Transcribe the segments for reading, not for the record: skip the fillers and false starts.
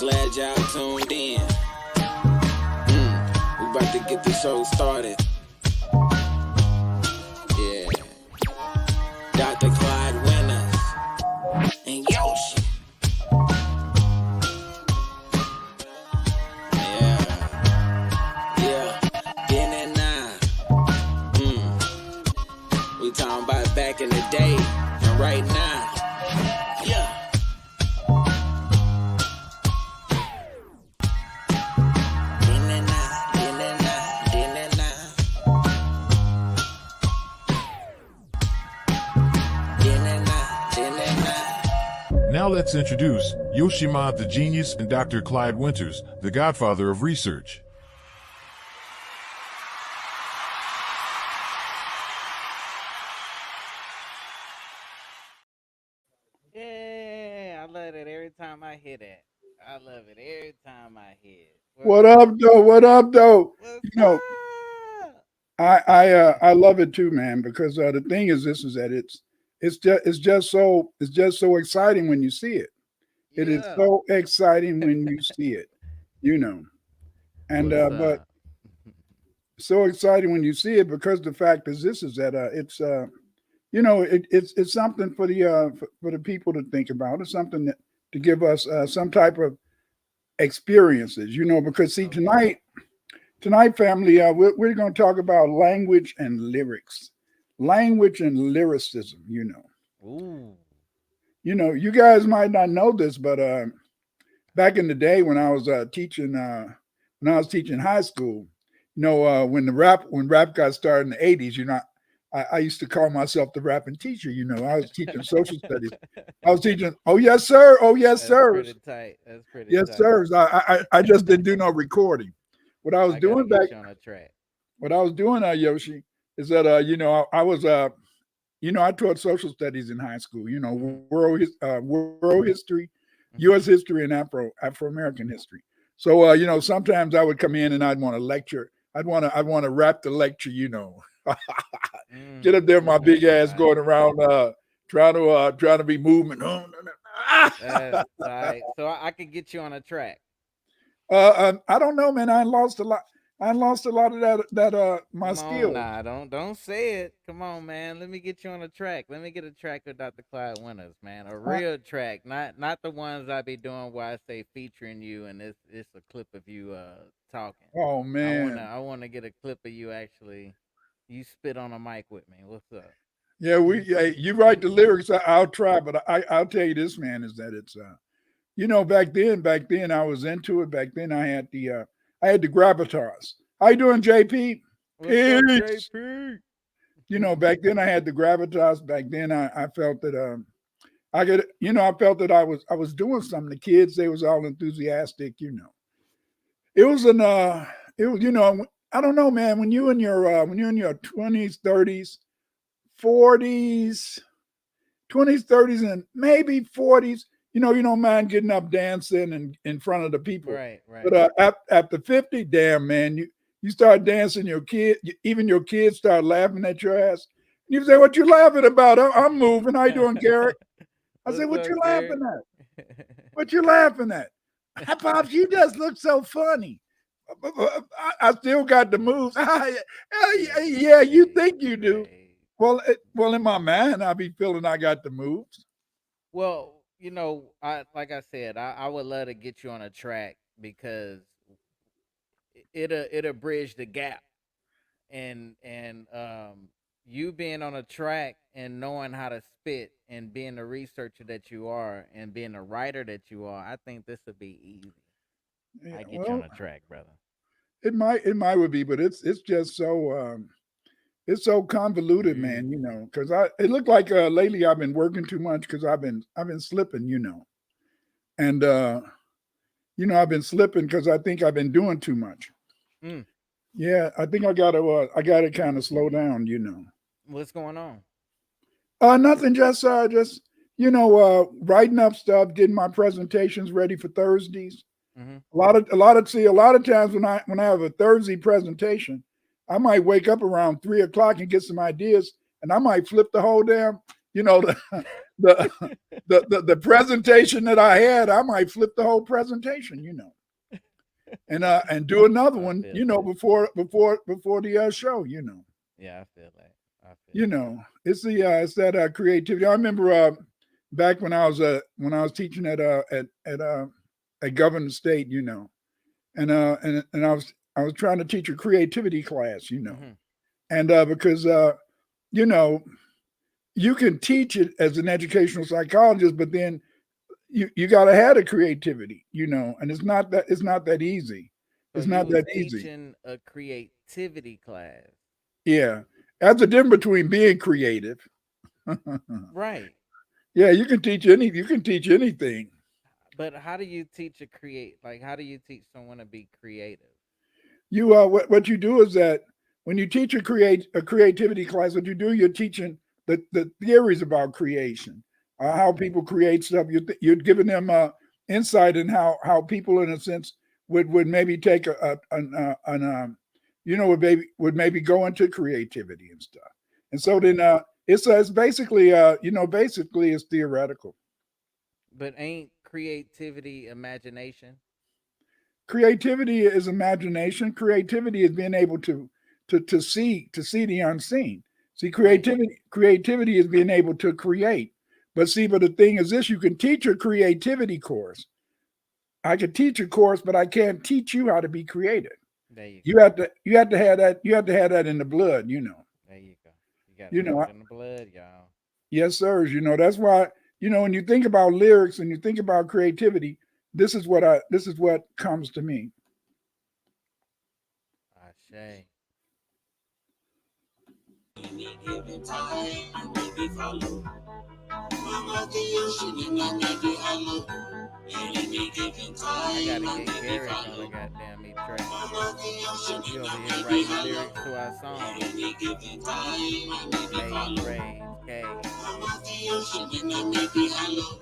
glad y'all tuned in. We about to get this show started. Yeah. Dr. Clyde Winners and Yoshi. Yeah. Then and now. We talking about back in the day and right now. Yeah. Now let's introduce Yoshima the Genius and Dr. Clyde Winters, the godfather of research. Yeah, I love it every time I hear that. I love it every time I hear it. What up, though? What up, though? What's You know, up? I love it too, man. Because the thing is, this is that it's just so exciting when you see it. It is Yeah. so exciting when you see it, you know. And What's but up? so exciting when you see it because the fact is this is that it's it's something for the people to think about. It's something to give us some type of experiences, because see tonight, family, we're going to talk about language and lyrics, language and lyricism. Ooh. You guys might not know this, but back in the day when I was teaching, high school, when rap got started in the '80s, I used to call myself the rapping teacher. I was teaching social studies. I was teaching. Oh yes, sir. Oh yes, That's sir. pretty tight. That's pretty Yes, tight. sir. I just didn't do no recording. What I was I gotta doing get back, you on a track. what I was doing, Yoshi, is that I was I taught social studies in high school. Mhm. World history, Mhm. U.S. history, and Afro American history. So sometimes I would come in and I'd want to lecture. I'd want to rap the lecture. Get up there, my big ass Tight. going around trying to be movement. Oh, no, no. That's tight. So I could get you on a track. I don't know, man. I lost a lot. I lost a lot of that my Come on, skills. nah, don't say it. Come on, man. Let me get you on a track. Let me get a track with Dr. Clyde Winters, man. A I, real track, not the ones I be doing where I say featuring you and it's a clip of you talking. oh I wanna man, I wanna get a clip of you actually. You spit on a mic with me. What's up? yeah. You write the lyrics. I'll try, but I'll tell you this, man, is that it's back then I was into it. Back then I had the gravitas. How you doing, JP? What's up, Peace. JP? Back then I had the gravitas. Back then I felt that I felt that I was doing something. The kids, they was all enthusiastic. It was it was I don't know, man. When you're in your 20s, 30s, 40s, 20s, 30s, and maybe 40s, you don't mind getting up dancing and in front of the people. Right, right. But after 50, damn man, you start dancing, even your kids start laughing at your ass. You say, "What you laughing about?" I'm moving. How you doing, Garrett? I say, What's "What up, you Garrett? laughing at? What you laughing at?" Pops, you just look so funny. I still got the moves. Yeah, you think you do. Right. Well, in my mind, I be feeling I got the moves. Well, I like I said, I would love to get you on a track because it'll bridge the gap and you being on a track and knowing how to spit and being the researcher that you are and being the writer that you are, I think this would be easy. Yeah, I get you on well, a track, brother. it might would be, but it's just so it's so convoluted, man. Mm. Because it looked like lately I've been working too much because I've been slipping, and I've been slipping because I think I've been doing too much. Mm. Yeah, I think I gotta kind of slow down. What's going on? Nothing, just writing up stuff, getting my presentations ready for Thursdays. Mm-hmm. A lot of times when I have a Thursday presentation, I might wake up around 3 o'clock and get some ideas, and I might flip the whole damn, the, the, the presentation that I had, I might flip the whole presentation, and do another I one, feel that. before the show, Yeah, I feel that. I feel you that. know, it's that creativity. I remember back when I was teaching at Governor State, and I was trying to teach a creativity class, Hmm. and because you know you can teach it as an educational psychologist, but then you got to have the creativity, and it's not that easy. So It's you not was that easy. teaching a creativity class. Yeah, that's the difference between being creative. Right. Yeah, you can teach anything. But how do you teach a create like how do you teach someone to be creative? What you do is that when you teach a creativity class, what you do, you're teaching the theories about creation, how Okay. people create stuff. You're giving them insight in how people, in a sense, would maybe take would maybe go into creativity and stuff. And so Okay. then it's basically basically it's theoretical. But ain't creativity imagination? Creativity is imagination. Creativity is being able to see the unseen. See, Right. creativity is being able to create. But the thing is this: you can teach a creativity course. I can teach a course, but I can't teach you how to be creative. There you You go. have to you have to have that you have to have that in the blood. There you go. You gotta You have know. it in the blood, y'all. Yes, sir. That's why when you think about lyrics and you think about creativity, this is what comes to me. Ashe. Any given time, I may be follow. I'm out the ocean and I may be hollow. Any given I time, gotta I get may be Garrick on the follow. goddamn me track. I'm out the ocean He and over I here may be writing the hollow. lyrics to our song. Any given time, I may be Made follow. praise K. I'm out the ocean and I may be hollow.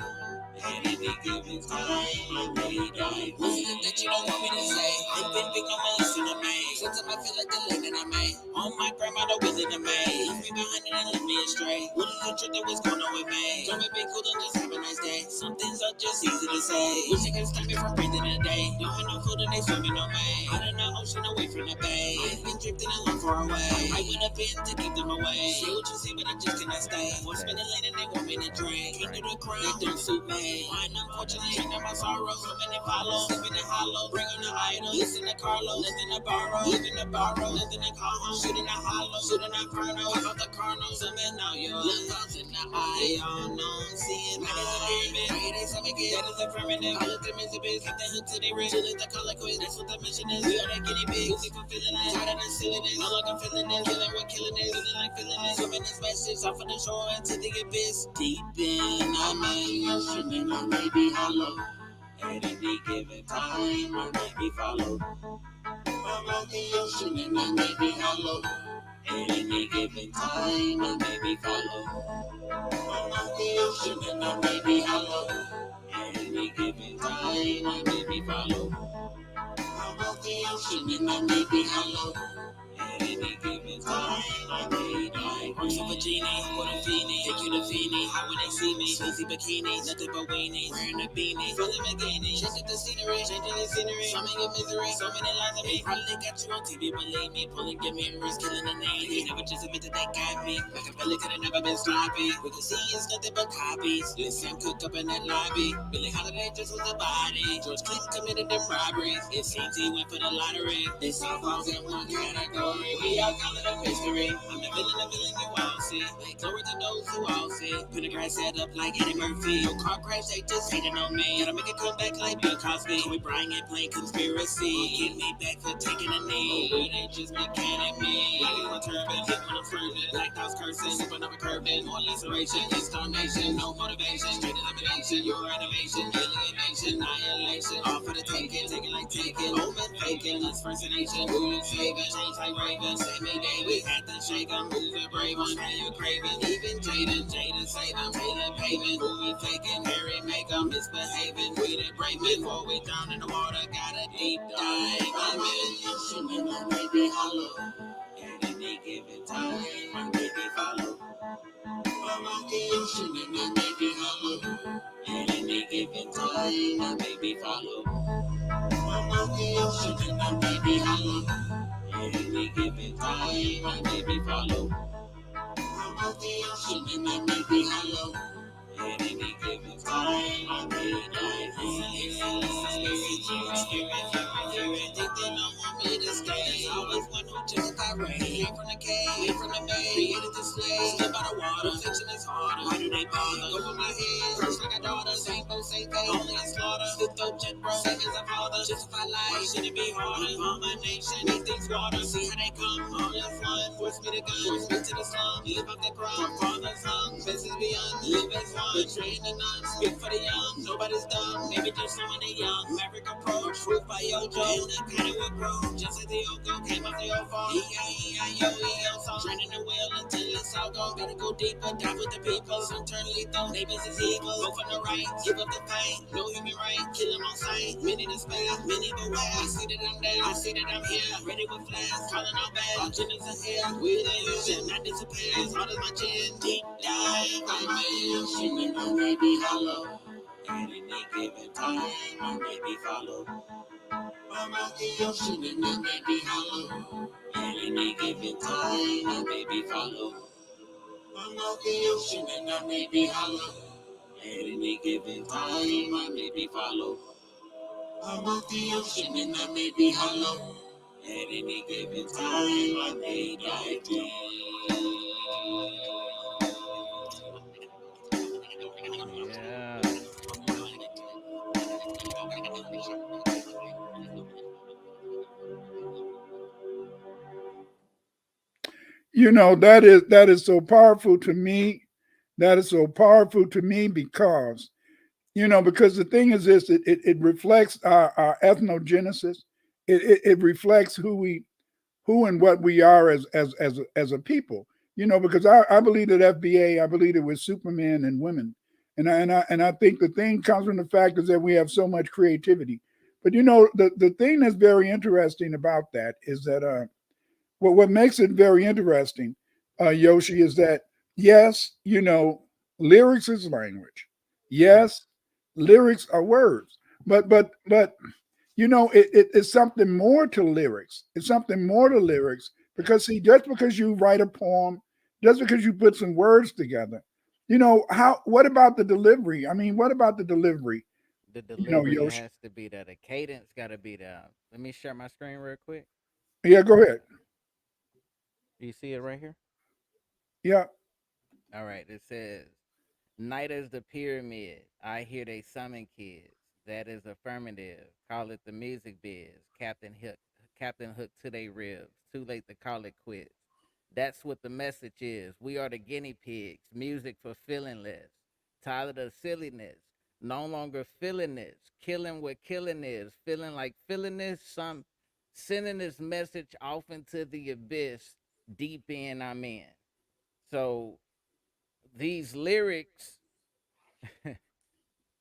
At any given time, I may die. What's it that you don't want me to say? I've been big on my listen to me. Sometimes I feel like the living I made. On my grandmother willing to make. Left me behind and left me astray. What is the truth that was going on with me? Don't be cool, don't just have a nice day. Some things are just easy to say. Wish you could stop me from breathing today. Don't have no food and they swimming on me. Out in the ocean away from the bay. I've been drifting along far away. I went up in to keep them away. See what you see, but I just cannot stay. Force me to late and they want me to drink. Drink through the crowd, it don't suit me. Mine, unfortunately, ain't my sorrow. Swimming and follow, slipping and hollow. Bring on the idol, listen to Carlo. Nothing to borrow, living to borrow. Nothing to call home, shooting a hollow. Shooting a inferno, how about the Cardinals? Swimming out your lungs in the eye. All known, seeing my pyramid. Hey, they saw me get that is affirmative. I look at me, keep the hood to the ring. Till the color quiz, that's what the mission is. We are that guinea pig, who's for feeling it. Tired of the silliness, no longer feeling it. Feeling we're killing it, feeling like feeling it. Swimming this message off of the shore into the abyss. Deep in, I'm in ocean and I may be hollow. At any given time, I may be followed. I'm out the ocean and I may be hollow. At any given time, I may be followed. I'm out the ocean and I may be hollow. At any given time, I may be followed. I'm out the ocean and I may be hollow. At any given time, I may die. Works of a genie, what a fiend, take you to Feeny. How when they see me, sleazy bikini, nothing but weenie. Wearing a beanie, full of bikini. Changing the scenery, Show me your misery, so many lies of me. Probably got you on TV, believe me. Pulling your memories, killing the name. You never just admit that they got me. Machiavelli could have never been sloppy. We can see it's nothing but copies. Listen, cook up in that lobby. Billie Holiday just was a body. George Clinton committed them robberies. It seems he went for the lottery. This all falls in one category. We all call it a mystery. I'm the villain you all see. Make glory to those who all see. Pendergrass set up like Eddie Murphy. No car crash, they just hating on me. Gotta make a comeback like Bill Cosby. Kobe Bryant playing conspiracy. Get me back for taking a knee. But they just mechanic me. Like in my turban, hit when I'm swerving. Black house cursing, sipping up a curving. More laceration, installation, no motivation. Straight elimination, your animation, alienation, annihilation. All for the taking, taking like taking. Open faking, us personation. Who you saving? Change like Raven. Save me day, we had to shake them. Who's a brave one? How you craving? Even Jaden save them. Taylor paving. Who we faking? Harry make them misbehaving. We the brave before we down in the water. Got a deep dive. I'm in the ocean and I may be hollow. At any given time, I may be follow. I'm I'm out the ocean and I may be hollow. At any given time, I may be follow. I'm out the ocean and I may be hollow. At any given time, I may be follow. I'm out the ocean and I may be hollow. At any given time, I may die. Think they don't want me to stay. There's always one who took a rain. Came from the cave, made from the maid. Created the slave, step out of water. Fiction is harder. Why do they bother? Go with my head, curse like a daughter. Same boat, same fate, only in slaughter. Still dope, jet bro, same as a father. Justify life, why should it be harder? On my nation, these things water. See how they come, all in one. Force me to gun, force me to the slum. Live off the crumb, father's hung. Message beyond, live as one. Betraying the nuns, speak for the young. Nobody's dumb, maybe just someone they young. Maverick approach, truth by Yojo. And the kind will grow, just as the Oko came off the old phone. E-I-E-I-O-E-O song. Draining the well until it's all gone. Gotta go deeper, dive with the people. Some turn lethal, neighbors is evil. Go from the right, give up the pain. No human right, kill them on sight. Many to spare, many beware. I see that I'm there, I see that I'm here. Ready with flash, calling out bad. Our genders are here, we the illusion, not disappear. As hard as my chin, deep dive. I may ocean and I may be hollow. At any given time, I may be follow. I'm out the ocean and I may be hollow. At any given time, I may be follow. I'm out the ocean and I may be hollow. At any given time, I may be follow. I'm out the ocean and I may be hollow. At any given time, I may die. Yeah. That is so powerful to me. That is so powerful to me because because the thing is this, it reflects our ethnogenesis. It reflects who and what we are as a people. Because I believe that FBA, I believe it was Superman and women, and I think the thing comes from the fact is that we have so much creativity. But the thing that's very interesting about that is that what makes it very interesting, Yoshi, is that yes, lyrics is language. Right. Yes, lyrics are words, but it's something more to lyrics. It's something more to lyrics because see, just because you write a poem, just because you put some words together, how? What about the delivery? I mean, what about the delivery? The delivery Yoshi. has to be there. The cadence got to be there. Let me share my screen real quick. Yeah, go ahead. Do you see it right here? Yeah. All right. It says, night is the pyramid. I hear they summon kids. That is affirmative. Call it the music biz. Captain Hook to they ribs. Too late to call it quits. That's what the message is. We are the guinea pigs. Music for feelingless. Tired of silliness. No longer feeling this. Killing what killing is. Feeling like feeling this. Some sending this message off into the abyss. Deep in I'm in. So these lyrics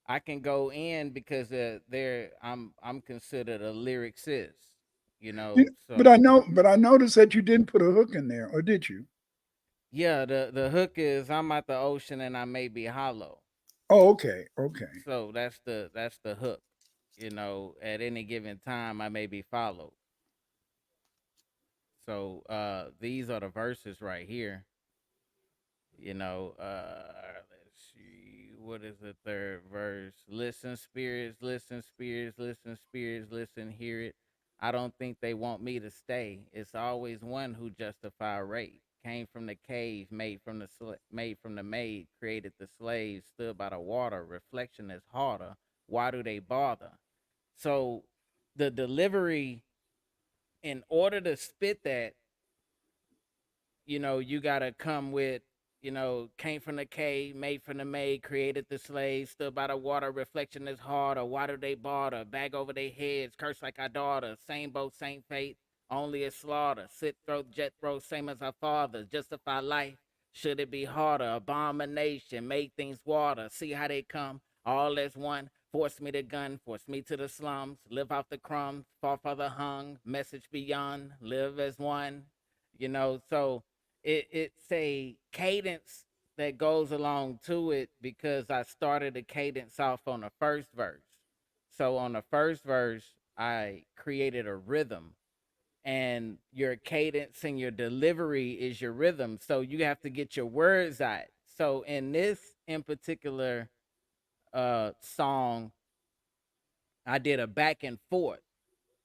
I can go in because they're I'm considered a lyricist, But So I noticed that you didn't put a hook in there, or did you? yeah, the hook is I'm at the ocean and I may be hollow. Oh, okay, okay. So that's the hook. At any given time I may be followed. So these are the verses right here. Let's see, what is the third verse? Listen, spirits, listen, hear it. I don't think they want me to stay. It's always one who justify rape. Came from the cave, made from the maid, created the slave, stood by the water. Reflection is harder. Why do they bother? So the delivery, in order to spit that, you gotta come with, came from the cave, made from the maid, created the slave, stood by the water, reflection is harder. Why do they barter? Bag over their heads, curse like our daughter. Same boat, same fate, only a slaughter. Sit throat, jet throat, same as our fathers. Justify life, should it be harder? Abomination, made things water. See how they come, all as one. Force me to gun, force me to the slums. Live off the crumbs, fall for the hung. Message beyond, live as one. So it's a cadence. that goes along to it because I started the cadence off on the first verse. So on the first verse, I created a rhythm, and your cadence and your delivery is your rhythm. So you have to get your words out. So in this in particular song, I did a back and forth.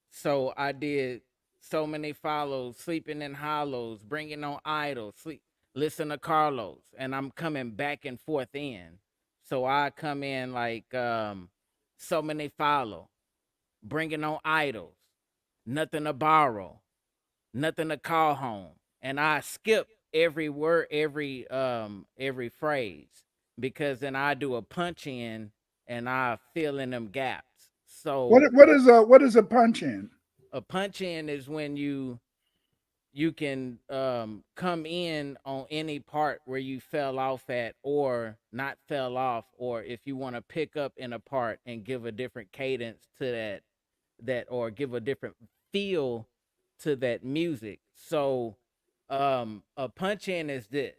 So I did so many follows, sleeping in hollows, bringing on idols, sleep, listen to Carlos, and I'm coming back and forth in. So I come in like so many follow, bringing on idols, nothing to borrow, nothing to call home, and I skip every word, every phrase, because then I do a punch in and I fill in them gaps. So What is a punch in? a punch in is when you can come in on any part where you fell off at or not fell off, or if you want to pick up in a part and give a different cadence to that or give a different feel to that music. So a punch in is this: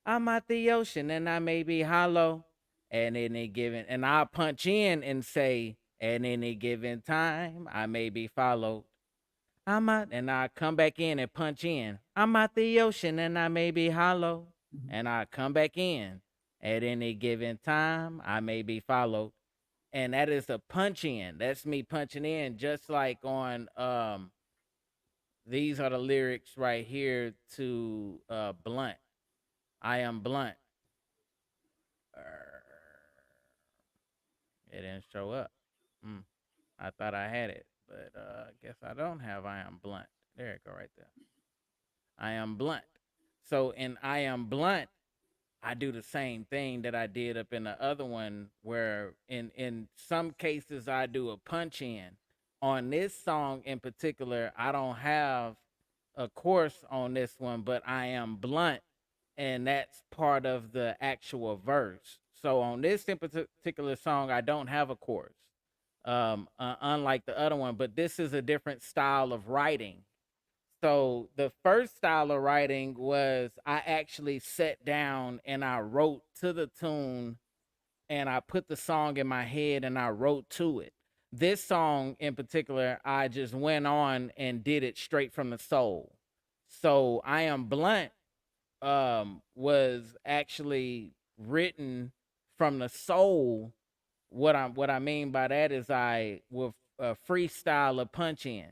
I'm at the ocean and I may be hollow at any given, and I punch in and say at any given time I may be followed. I'm out, and I come back in and punch in. I'm at the ocean and I may be hollow, and I come back in. At any given time, I may be followed. And that is a punch in. That's me punching in, just like on these are the lyrics right here to Blunt. I am blunt. It didn't show up. Mm, I thought I had it, but I guess I don't have I am blunt. There it go right there. I am blunt. So in I am blunt, I do the same thing that I did up in the other one, where in some cases I do a punch in. On this song in particular, I don't have a chorus on this one, but I am blunt, and that's part of the actual verse. So on this in particular song, I don't have a chorus, unlike the other one, but this is a different style of writing. So the first style of writing was I actually sat down and I wrote to the tune, and I put the song in my head and I wrote to it. This song in particular, I just went on and did it straight from the soul. So I am blunt was actually written from the soul. What I mean by that is I will freestyle a punch in.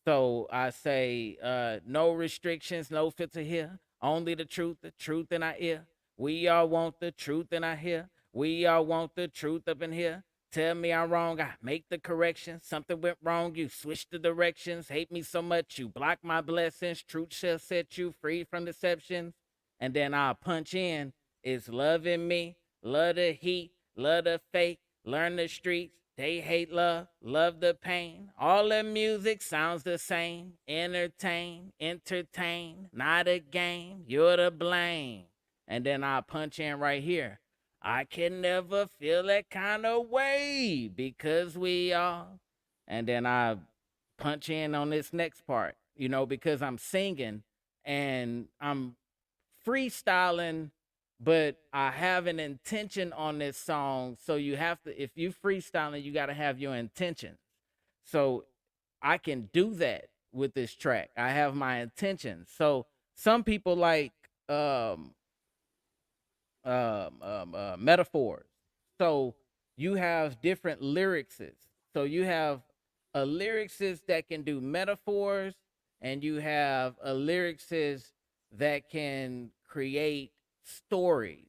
So I say, no restrictions, no filter here. Only the truth in our ear. We all want the truth in our ear. We all want the truth up in here. Tell me I'm wrong, I make the correction. Something went wrong, you switch the directions. Hate me so much, you block my blessings. Truth shall set you free from deceptions. And then I'll punch in. It's love in me, love the heat, love the fake, learn the streets. They hate love, love the pain. All the music sounds the same. Entertain, not a game. You're to blame. And then I punch in right here. I can never feel that kind of way because we are. And then I punch in on this next part, because I'm singing and I'm freestyling, but I have an intention on this song. So you have to, if you freestyling, you got to have your intention. So I can do that with this track. I have my intention. So some people like um metaphors. So you have different lyricists. So you have a lyricist that can do metaphors, and you have a lyricist that can create stories.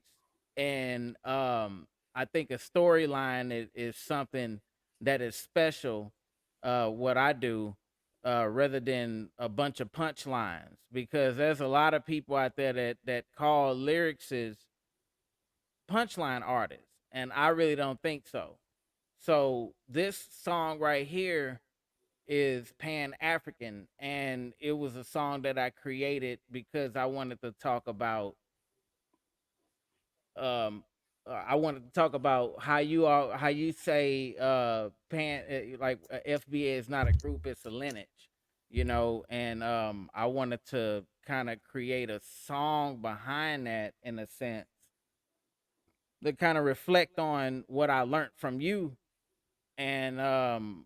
And I think a storyline is something that is special. What I do, rather than a bunch of punchlines, because there's a lot of people out there that call lyricists punchline artists, and I really don't think so. So this song right here is Pan African, and it was a song that I created because I wanted to talk about how you say FBA is not a group, it's a lineage. and I wanted to kind of create a song behind that in a sense to kind of reflect on what I learned from you. And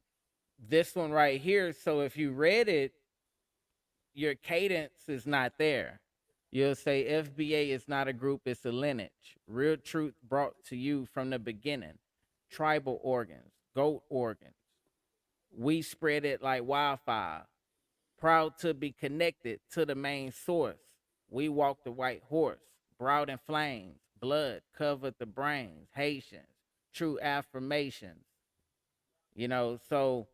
this one right here, so if you read it, your cadence is not there. You'll say FBA is not a group, it's a lineage. Real truth brought to you from the beginning. Tribal organs, goat organs. We spread it like wildfire. Proud to be connected to the main source. We walk the white horse, broad in flames, blood covered the brains, Haitians, true affirmations. So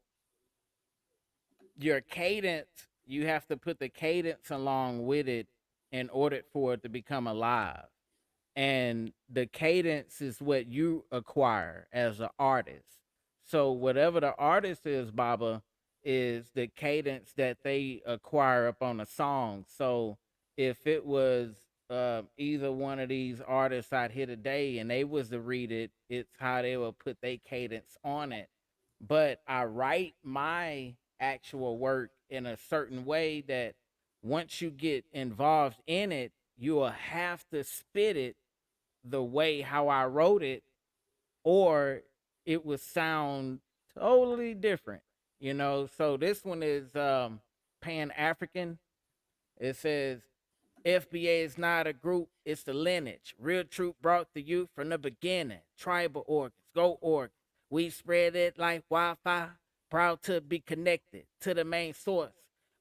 your cadence, you have to put the cadence along with it in order for it to become alive. And the cadence is what you acquire as an artist. So whatever the artist is, Baba, is the cadence that they acquire up on a song. So if it was either one of these artists out here today and they was to read it, it's how they will put their cadence on it. But I write my actual work in a certain way that once you get involved in it, you will have to spit it the way how I wrote it, or it would sound totally different. So this one is Pan African. It says FBA is not a group, it's the lineage. Real truth brought to you from the beginning. Tribal organs, go organs. We spread it like wildfire, proud to be connected to the main source.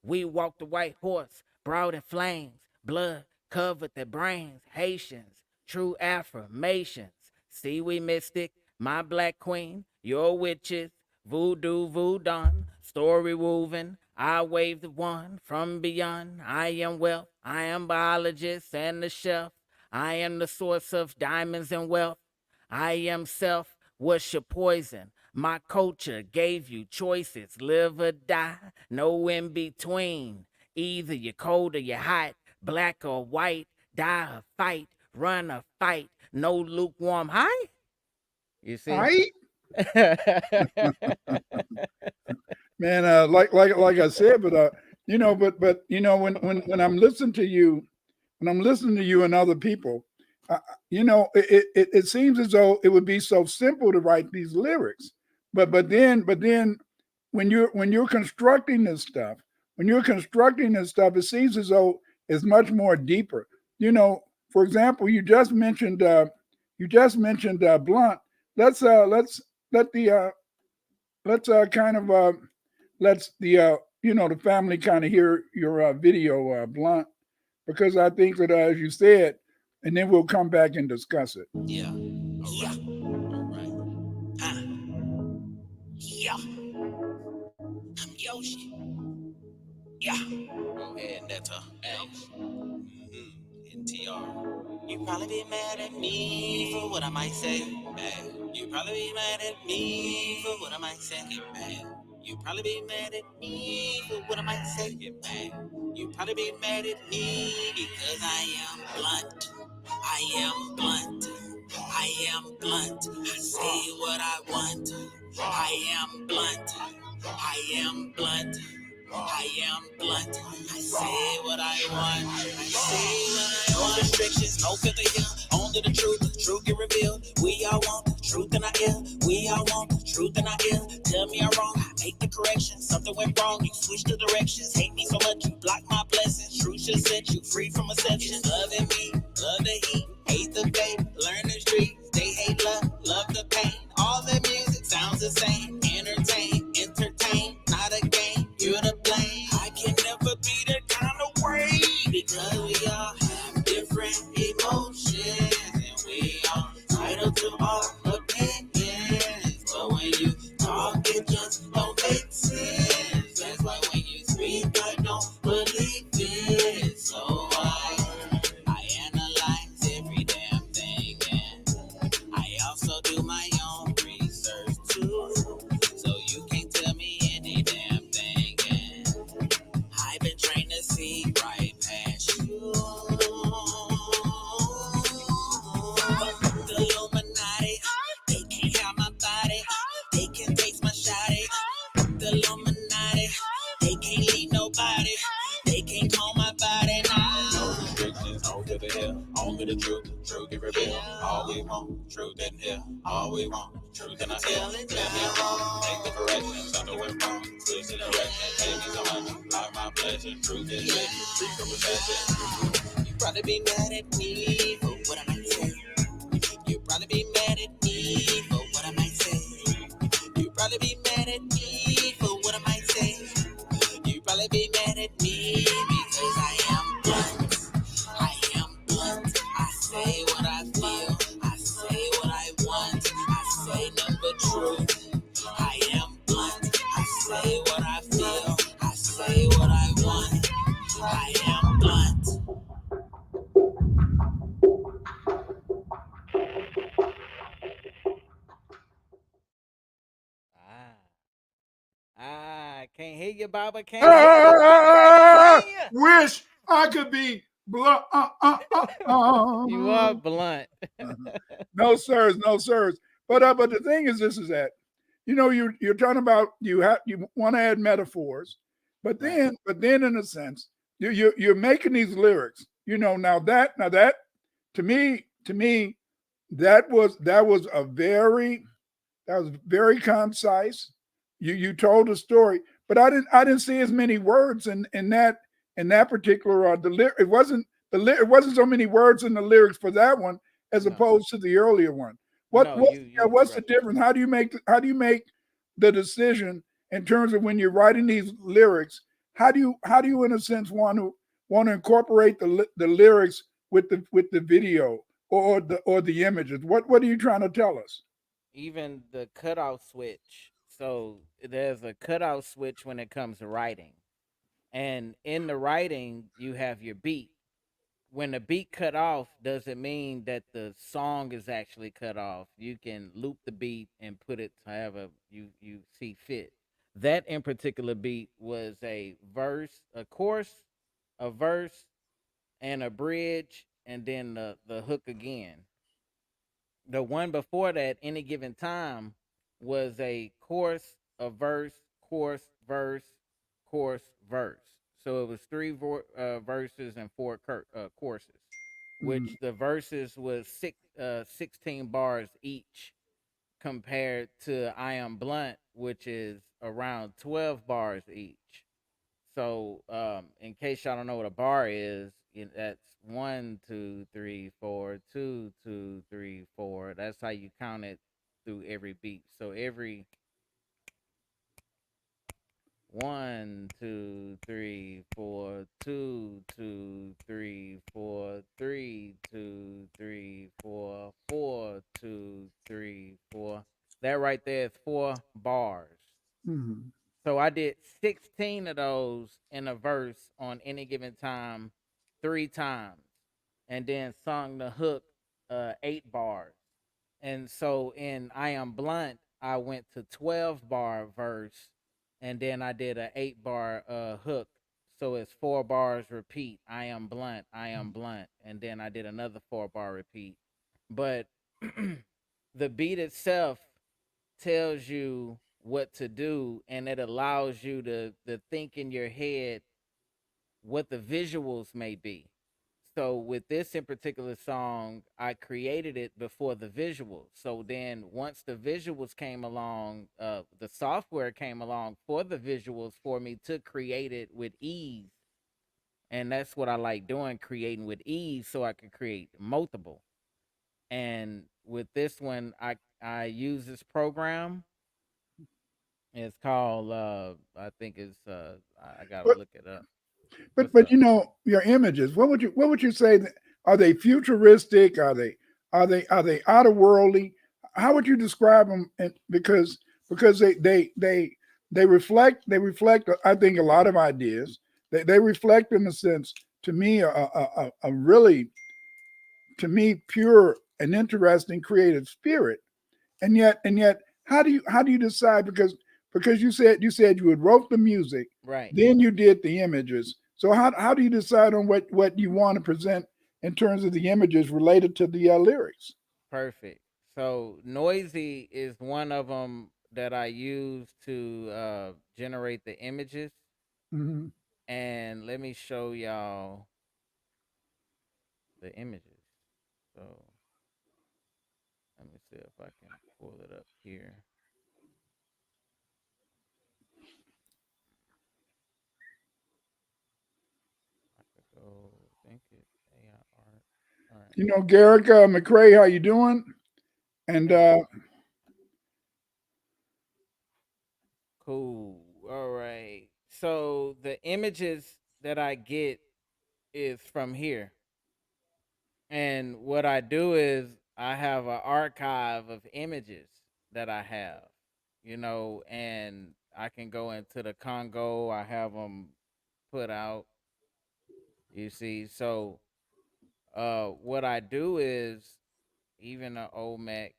We walk the white horse, broad in flames, blood covered the brains, Haitians, true affirmations. See, we mystic, my black queen, your witches, voodoo, voodoo, story woven. I wave the one from beyond. I am wealth. I am biologist and the chef. I am the source of diamonds and wealth. I am self. What's your poison? My culture gave you choices. Live or die. No in between. Either you're cold or you're hot. Black or white. Die or fight. Run or fight. No lukewarm high. You see? I man, like I said, but when I'm listening to you, and other people, it seems as though it would be so simple to write these lyrics, but then when you're constructing this stuff, it seems as though it's much more deeper. For example, you just mentioned Blunt. Let's let the let's kind of let's the family kind of hear your video, Blunt, because I think that as you said, and then we'll come back and discuss it. Yeah. All right. Yeah. I'm Yoshi. Yeah. And that's a X. NTR. You probably be mad at me for what I might say. You probably be mad at me for what I might say. Get mad. You probably be mad at me for what I might say. Get mad. You probably be mad at me because I am blunt. I am blunt. I am blunt. I say what I want. I am blunt. I am blunt. I am blunt. I say what I want. I say what I want. No restrictions, no filter here. Only the truth get revealed. We all want the truth and I ill. We all want the truth and I ill. Tell me I'm wrong, I make the correction. Something went wrong, you switch the directions. Hate me so much, you block my blessings. Truth should set you free from exception. Loving me, love the heat, hate the faith, learn the streets. They hate love the pain. All the music sounds the same. Entertain, not a game. You're to blame. I can never be that kind of way because we all have different emotions and we all entitled to our opinions. But when you talk, it just don't make sense. That's why when you speak, I don't believe it. So I analyze every damn thing and I also do my own research too. So you can't tell me any damn thing and I've been trained to see right past you. The Illuminati, they can't have my body. They can taste my shawty. The Illuminati. me the truth, truth get revealed. All we want, truth and hear. All we want, truth and I feel. Let me wrong, take the correction, something went wrong. Switch the direction, take me so much, like my pleasure. Truth is living, free from possession. You probably be mad at me for what I might say. You probably be mad at me for what I might say. You probably be mad at me for what I might say. You probably be mad at me because I am blunt. I am blunt. I say what I feel. I say what I want. I say nothing but truth. I am blunt. I say what I feel. I say what I want. I am blunt. Ah, can't hear you, Baba. Can't hear you, Baba. Can't Ah, hear wish I could be blunt. you. You are blunt. No sirs, no sirs. But the thing is, this is that you're talking about you want to add metaphors, but Right. then in a sense you're making these lyrics. Now that to me that was very concise. You told a story, but I didn't see as many words in that particular it wasn't it wasn't so many words in the lyrics for that one as No, opposed to the earlier one. no, you What's the correct. difference? How do you make the decision in terms of when you're writing these lyrics? How do you in a sense want to incorporate the lyrics with the video or the images? What are you trying to tell us? Even the cutout switch. So there's a cutout switch when it comes to writing. And in the writing, you have your beat. When the beat cut off, doesn't mean that the song is actually cut off. You can loop the beat and put it however you see fit. That in particular beat was a verse, a chorus, a verse, and a bridge, and then the hook again. The one before that, any given time, was a chorus, a verse, chorus, verse, chorus, verse. So it was three verses and four choruses, Mm, which the verses was 16 bars each, compared to I Am Blunt, which is around 12 bars each. So, in case y'all don't know what a bar is, that's 1, 2, 3, 4, 2, 2, 3, 4. That's how you count it through every beat. So every 1, 2, 3, 4, 2, 2, 3, 4, 3, 2, 3, 4, 4, 2, 3, 4. That right there is 4 bars. mm, So I did 16 of those in a verse on any given time, 3 times, and then sung the hook 8 bars. And so in I Am Blunt, I went to 12 bar verse, and then I did a 8 bar hook. So it's 4 bars repeat. I am blunt. I am blunt, and then I did another 4 bar repeat. But the beat itself tells you what to do, and it allows you to think in your head what the visuals may be. So with this in particular song, I created it before the visuals. So then once the visuals came along, the software came along for the visuals for me to create it with ease. And that's what I like doing, creating with ease so I can create multiple. And with this one, I use this program. It's called I think it's I gotta But look it up. but What's but up? your images. What would you say? Are they futuristic? Are they out of worldly? How would you describe them? Because they reflect. I think a lot of ideas. They reflect in a sense to me a really to me pure and interesting creative spirit. And yet how do you decide? Because you said you had wrote the music, Right. then you did the images. So how do you decide on what you want to present in terms of the images related to the lyrics? Perfect. So noisy is one of them that I use to generate the images. Hmm. And let me show y'all the images. So let me see if I can pull it up here. I could go think it AI art. All right. You know, Garrick McCrae, how you doing? And Hey, cool. All right. So the images that I get is from here. And what I do is I have an archive of images that I have, and I can go into the Congo. I have them put out, you see. So what I do is even an OMAC,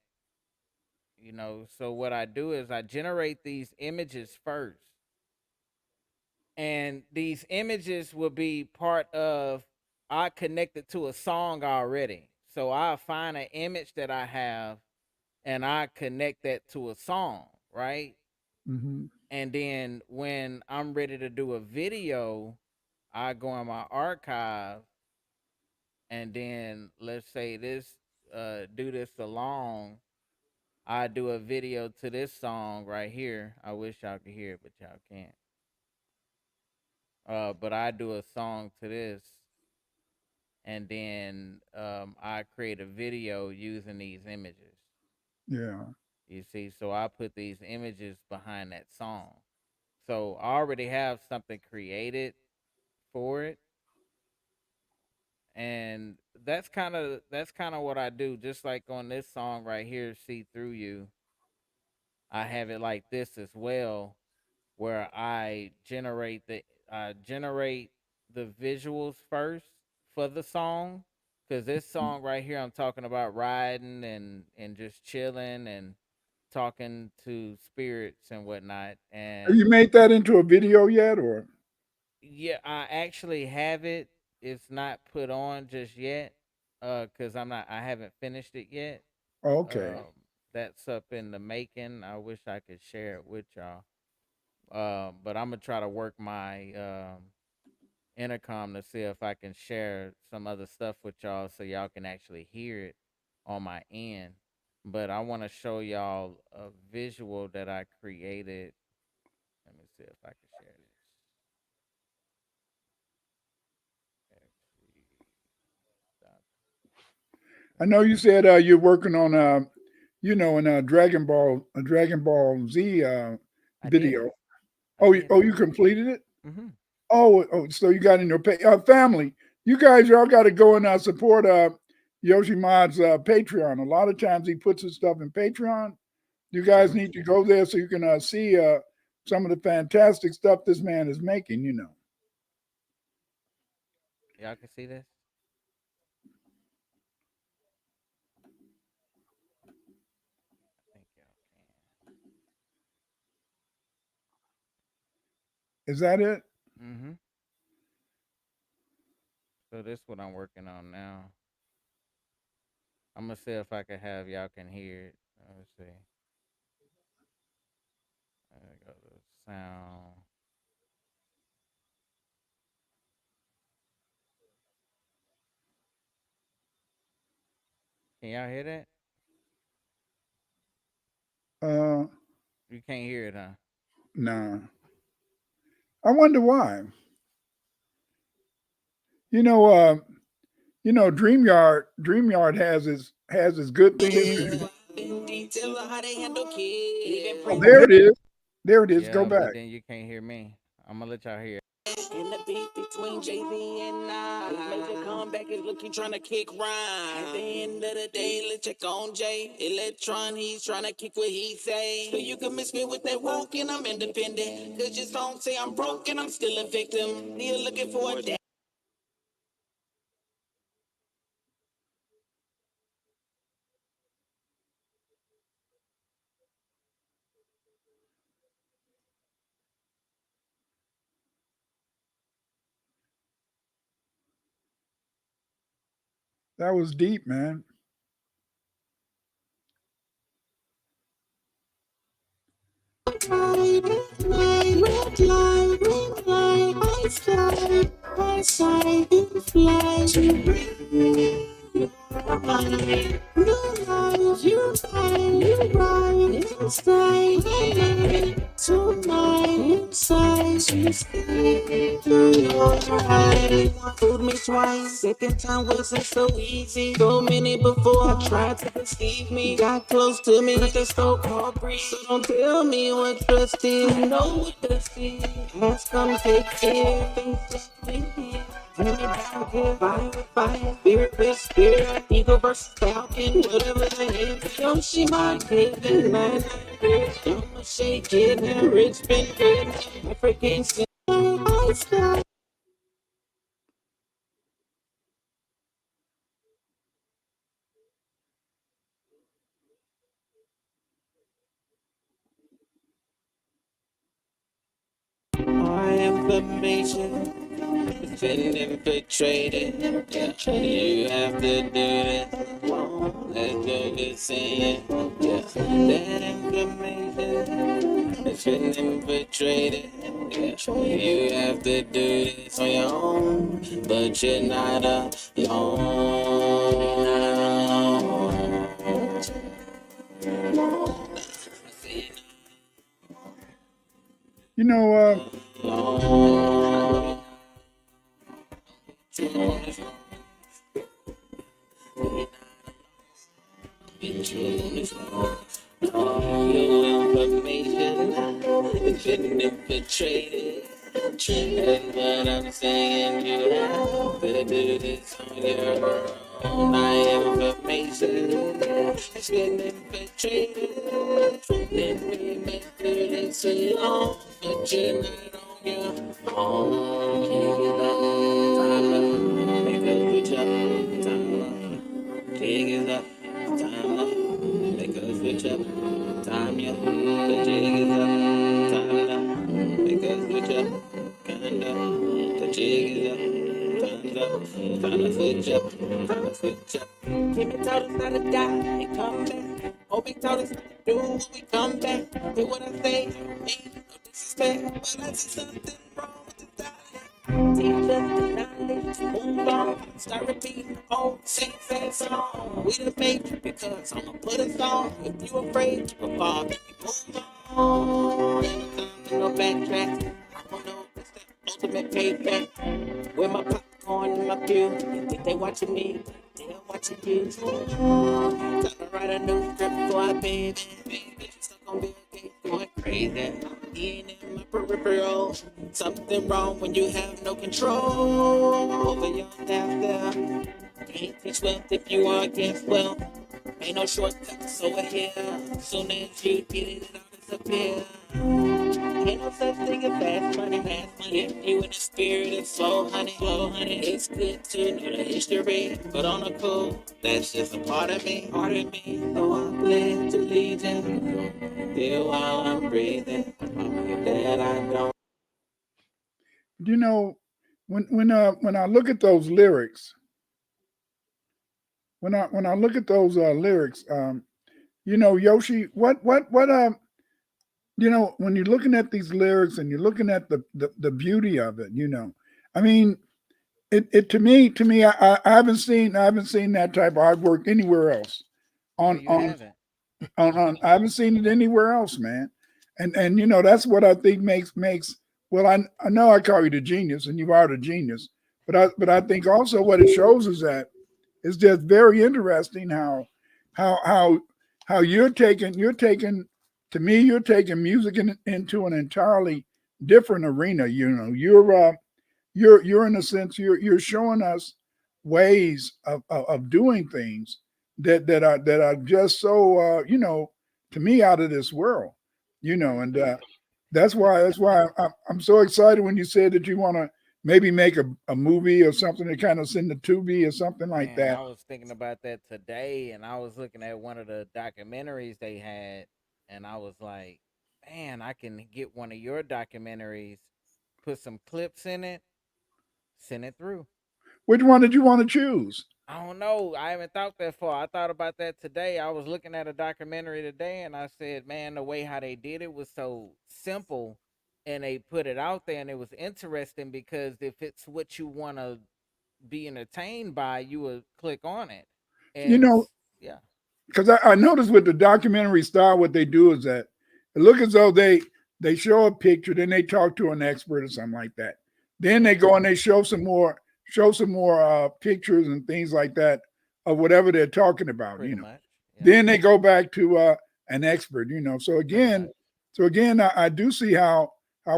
so what I do is I generate these images first. And these images will be part of, I connected to a song already. So I find an image that I have and I connect that to a song, right? mm-hmm. And then when I'm ready to do a video, I go in my archive and then let's say this do this along. I do a video to this song right here. I wish y'all could hear it, but y'all can't. But I do a song to this and then I create a video using these images. Yeah. You see, so I put these images behind that song. So I already have something created for it, and that's kind of what I do. Just like on this song right here, "See Through You," I have it like this as well, where I generate the visuals first for the song, because this song right here, I'm talking about riding and just chilling and talking to spirits and whatnot. Have you And made that into a video yet, or? yeah, I actually have it. It's not put on just yet, cause I haven't finished it yet. Okay. Um, that's up in the making. I wish I could share it with y'all. But I'm gonna try to work my intercom to see if I can share some other stuff with y'all so y'all can actually hear it on my end. But I want to show y'all a visual that I created. Let me see if I can share this. Actually, I know you said you're working on a Dragon Ball Z I did it. video. I Oh, did it. you completed it? Mm-hmm. Oh, so you got in your family. You guys, y'all got to go and support Yoshi Mod's Patreon. A lot of times he puts his stuff in Patreon. You guys need to go there so you can see some of the fantastic stuff this man is making. You know. Y'all can see this. I think y'all Is that it? can. Mm-hmm. So this what I'm working on now. I'm gonna see if I can have y'all can hear it. Let's see. There go the sound. Can y'all hear that? Uh, You can't hear it, huh? nah. I wonder why. You know, uh, Dreamyard has its good things. Detail of how they handle kids. Even Oh, there it is. There it is. Go Yeah, but back. then you can't hear me. I'm gonna let y'all hear. in the beef between Jay-Z and Nas. Major comeback is looking trying to kick rhyme. At the end of the day, let's check on Jay. Electron, he's trying to kick what he say. So you can miss me with that woke and I'm independent. Cause your song say I'm broke and I'm still a victim. You're looking for a dad. That was deep, man. outside. She's through your eyes. Fooled me twice. Second time wasn't so easy. So many before I tried to deceive me. Got close to me like a so-called breeze. So don't tell me what trust is. I know what trust is. Ask come take care. Things just been here. Bring me down here, fire with fire, spirit with spirit, ego versus falcon, whatever the hell. Yo, she my given man. I'ma shake it, now rich been good. African sin. Our information has been infiltrated. Yeah, you have to do this. Let's go get saying. Yeah, that information has been infiltrated. Yeah, you have to do this on your own, but you're not alone. You know, It's been infiltrated. And what I'm saying, you have to do this on your own. My information has been infiltrated. Let me make this alone, but you're not on your own. Time to make a switch up. Time to jig is up. Time to make a switch up. Time the jig is up. Time to make a switch up. Kinda the jig is up. Time's up. Time to switch up. Time to switch up. Timmy told us not to die and come back. Hoping told us not to do when we come back. Hear what I say? I don't mean no disrespect, but I see something wrong with the diet. Teach us the knowledge, move on. Start repeating the old same song. We the major because I'ma put us on. If you afraid to fall, then you move on. Ain't no time to no backtrack. I don't know if it's the ultimate payback. With my popcorn in my pew, you think they watching me? They are watching you. Time to write a new script for our baby. Baby, stuck on Bill Gates going crazy. Being in my peripheral. Something wrong when you have no control over your down there. Can't teach wealth if you are against wealth. Ain't no shortcuts over here. Soon as you get it, it'll disappear. Ain't no such thing as fast money, fast money. If you in the spirit of slow honey, it's good to know the history. But on the cool, that's just a part of me. So I'm glad to lead you. Feel while I'm breathing. That I don't. you know, when I look at those lyrics, when I look at those lyrics, Yoshi, when you're looking at these lyrics and you're looking at the beauty of it, I mean, it to me, I haven't seen that type of artwork anywhere else. No, On you on haven't. I haven't seen it anywhere else, man. And that's what I think makes. Well, I know I call you the genius, and you are the genius, but I think also what it shows is that it's just very interesting how how how you're taking to me you're taking music into an entirely different arena. You're in a sense you're showing us ways of doing things that are just so to me out of this world, and that's why I'm so excited when you said that you want to maybe make a movie or something to kind of send the Tubi or something like Man, that. I was thinking about that today, and I was looking at one of the documentaries they had, and I was like, man, I can get one of your documentaries, put some clips in it, send it through. Which one did you want to choose? I don't know. I haven't thought that far. I thought about that today. I was looking at a documentary today, and I said, man, the way how they did it was so simple, and they put it out there, and it was interesting because if it's what you want to be entertained by, you would click on it. You And know, yeah, because I noticed with the documentary style, what they do is that it look as though they show a picture, then they talk to an expert or something like that. Then they go and they show some more pictures and things like that of whatever they're talking about. Pretty much. Yeah. Then they go back to an expert. So Pretty again, much. I do see how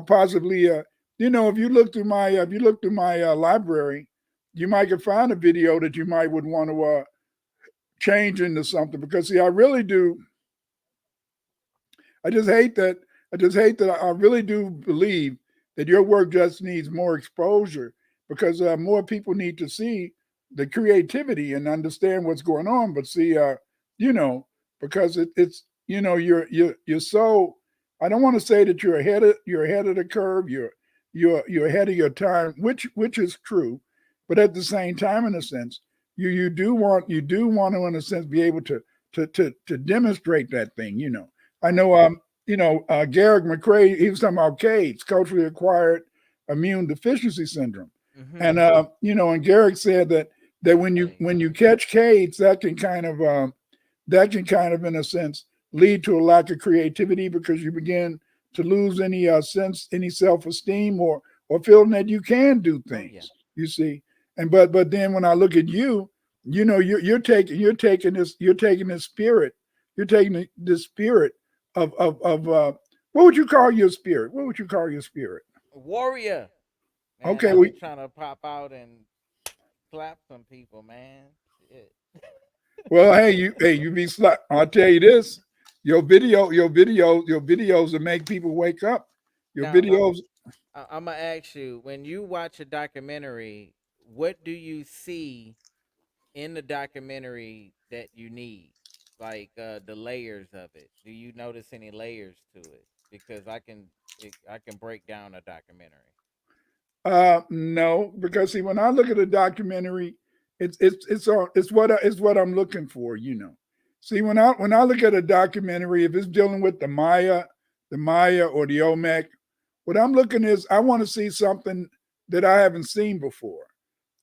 possibly if you look through my library, you might could find a video that you might would want to change into something because see, I really do. I just hate that. I just hate that. I really do believe that your work just needs more exposure because more people need to see the creativity and understand what's going on. But see, you know, because it's you're so. I don't want to say that you're ahead of the curve. You're ahead of your time, which is true, but at the same time, in a sense, you do want to in a sense be able to demonstrate that thing. I Right. know Garrick McCrae, he was talking about CADS, culturally acquired immune deficiency syndrome. Mm-hmm. And Garrick said that when you Hey. when you catch CADS, that can kind of in a sense lead to a lack of creativity because you begin to lose any self-esteem or feeling that you can do Oh yeah. things. You see, and but then when I look at you, you're taking this spirit, you're taking this spirit of what would you call your spirit? What would you call your spirit? Warrior. Man, Okay, I be trying to pop out and slap some people, man. Shit. well, hey, you be slut. I'll tell you this: your videos will make people wake up. Your Now, videos, I'm gonna ask you: when you watch a documentary, what do you see in the documentary that you need, like the layers of it? Do you notice any layers to it? Because I can break down a documentary. no, because see, when I look at a documentary, it's what I'm looking for. See, when I look at a documentary, if it's dealing with the Maya or the Olmec, what I'm looking is I want to see something that I haven't seen before.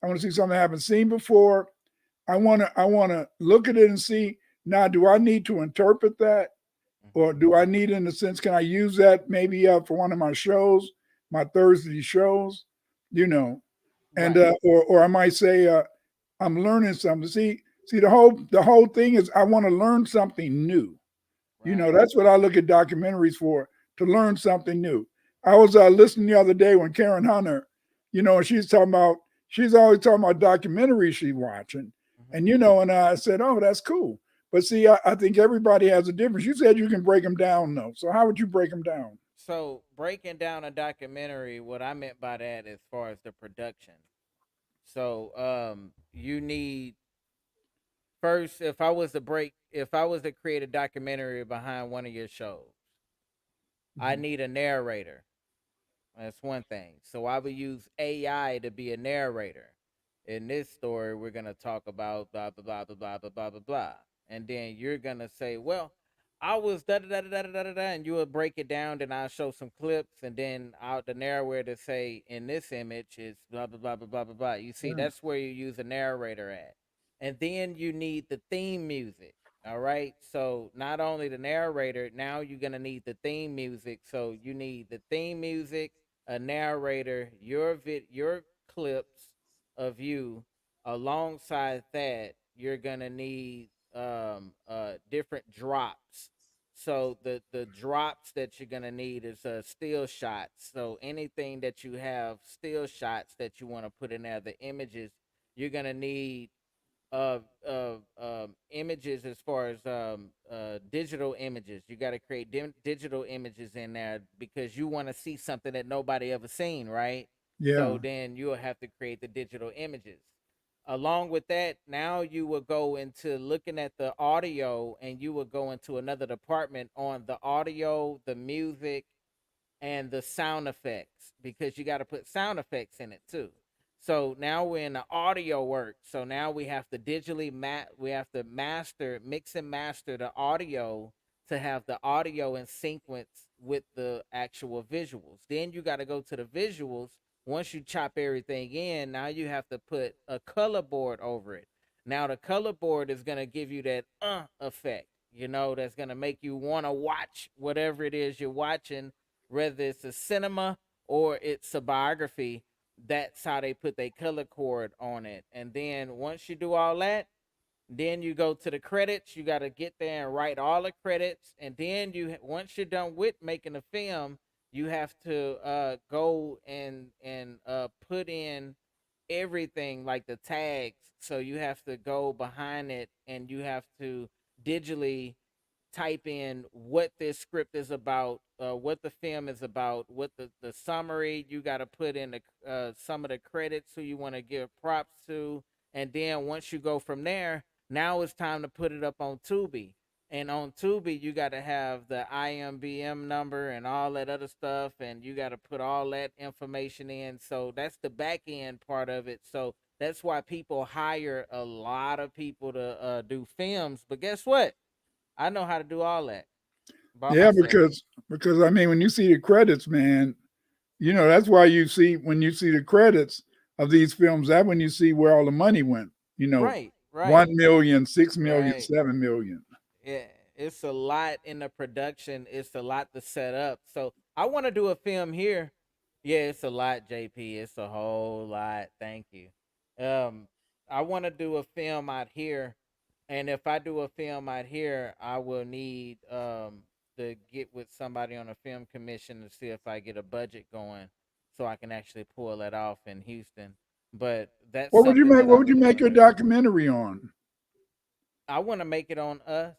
I want to see something I haven't seen before. I want to look at it and see now. Do I need to interpret that, or Hmm. do I need, in a sense, can I use that maybe for one of my shows, my Thursday shows, you know, and Right, or I might say I'm learning something. See, the whole thing is I want to learn something new. right. That's what I look at documentaries for, to learn something new. I was listening the other day when Karen Hunter, she's always talking about documentaries she's watching. Hmm. And I said, oh, that's cool. But see, I think everybody has a difference. You said you can break them down, though. So how would you break them down? So breaking down a documentary, what I meant by that, as far as the production. So you need first, if I was to create a documentary behind one of your shows, I Mhm. need a narrator. That's one thing. So I would use AI to be a narrator. In this story, we're gonna talk about blah blah blah blah blah blah blah blah blah, and then you're gonna say, "Well, I was da da da da da da da da," and you will break it down. Then I'll show some clips, and then out the narrator say, "In this image, is blah blah blah blah blah blah blah." You see, Yeah. that's where you use a narrator at, and then you need the theme music. All right. So not only the narrator, now you're gonna need the theme music. So you need the theme music, a narrator, your clips of you. Alongside that, you're gonna need different drops. So the drops that you're gonna need is still shots. So anything that you have still shots that you want to put in there, the images, you're gonna need images, as far as digital images. You got to create digital images in there because you want to see something that nobody ever seen, right? Yeah. So then you'll have to create the digital images. Along with that, now you will go into looking at the audio, and you will go into another department on the audio, the music, and the sound effects, because you got to put sound effects in it too. So now we're in the audio work. So now we have to we have to mix and master the audio to have the audio in sequence with the actual visuals. Then you got to go to the visuals. Once you chop everything in, now you have to put a color board over it. Now the color board is going to give you that effect, that's going to make you want to watch whatever it is you're watching whether it's a cinema or it's a biography. That's how they put their color cord on it. And then once you do all that, then you go to the credits. You got to get there and write all the credits. And then once you're done with making the film, you have to go and put in everything like the tags. So you have to go behind it and you have to digitally type in what this script is about, what the film is about, what the summary. You got to put in some of the credits who you want to give props to, and then once you go from there, now it's time to put it up on Tubi. And on Tubi, you got to have the IMBM number and all that other stuff, and you got to put all that information in. So that's the back end part of it. So that's why people hire a lot of people to do films. But guess what? I know how to do all that by Yeah, myself. because I mean, when you see the credits, man, that's why you see when you see the credits of these films, that when you see where all the money went. Right, 1 right, million, 6 million, right. 7 million. Yeah, it's a lot in the production. It's a lot to set up. So I want to do a film here. Yeah, it's a lot, JP. It's a whole lot. Thank you. Um, I want to do a film out here, and if I do a film out here, I will need to get with somebody on a film commission to see if I get a budget going, so I can actually pull that off in Houston. But that's What would you something make? that I What would you really want make to your do. documentary on? I want to make it on us,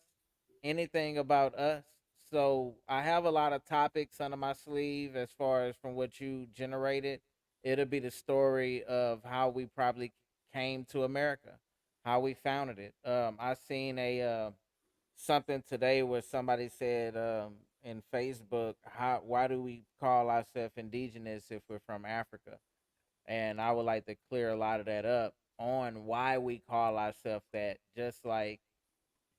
anything about us. So I have a lot of topics under my sleeve as far as from what you generated. It'll be the story of how we probably came to America, how we founded it. I seen a something today where somebody said in Facebook, how why do we call ourselves indigenous if we're from Africa? And I would like to clear a lot of that up on why we call ourselves that. Just like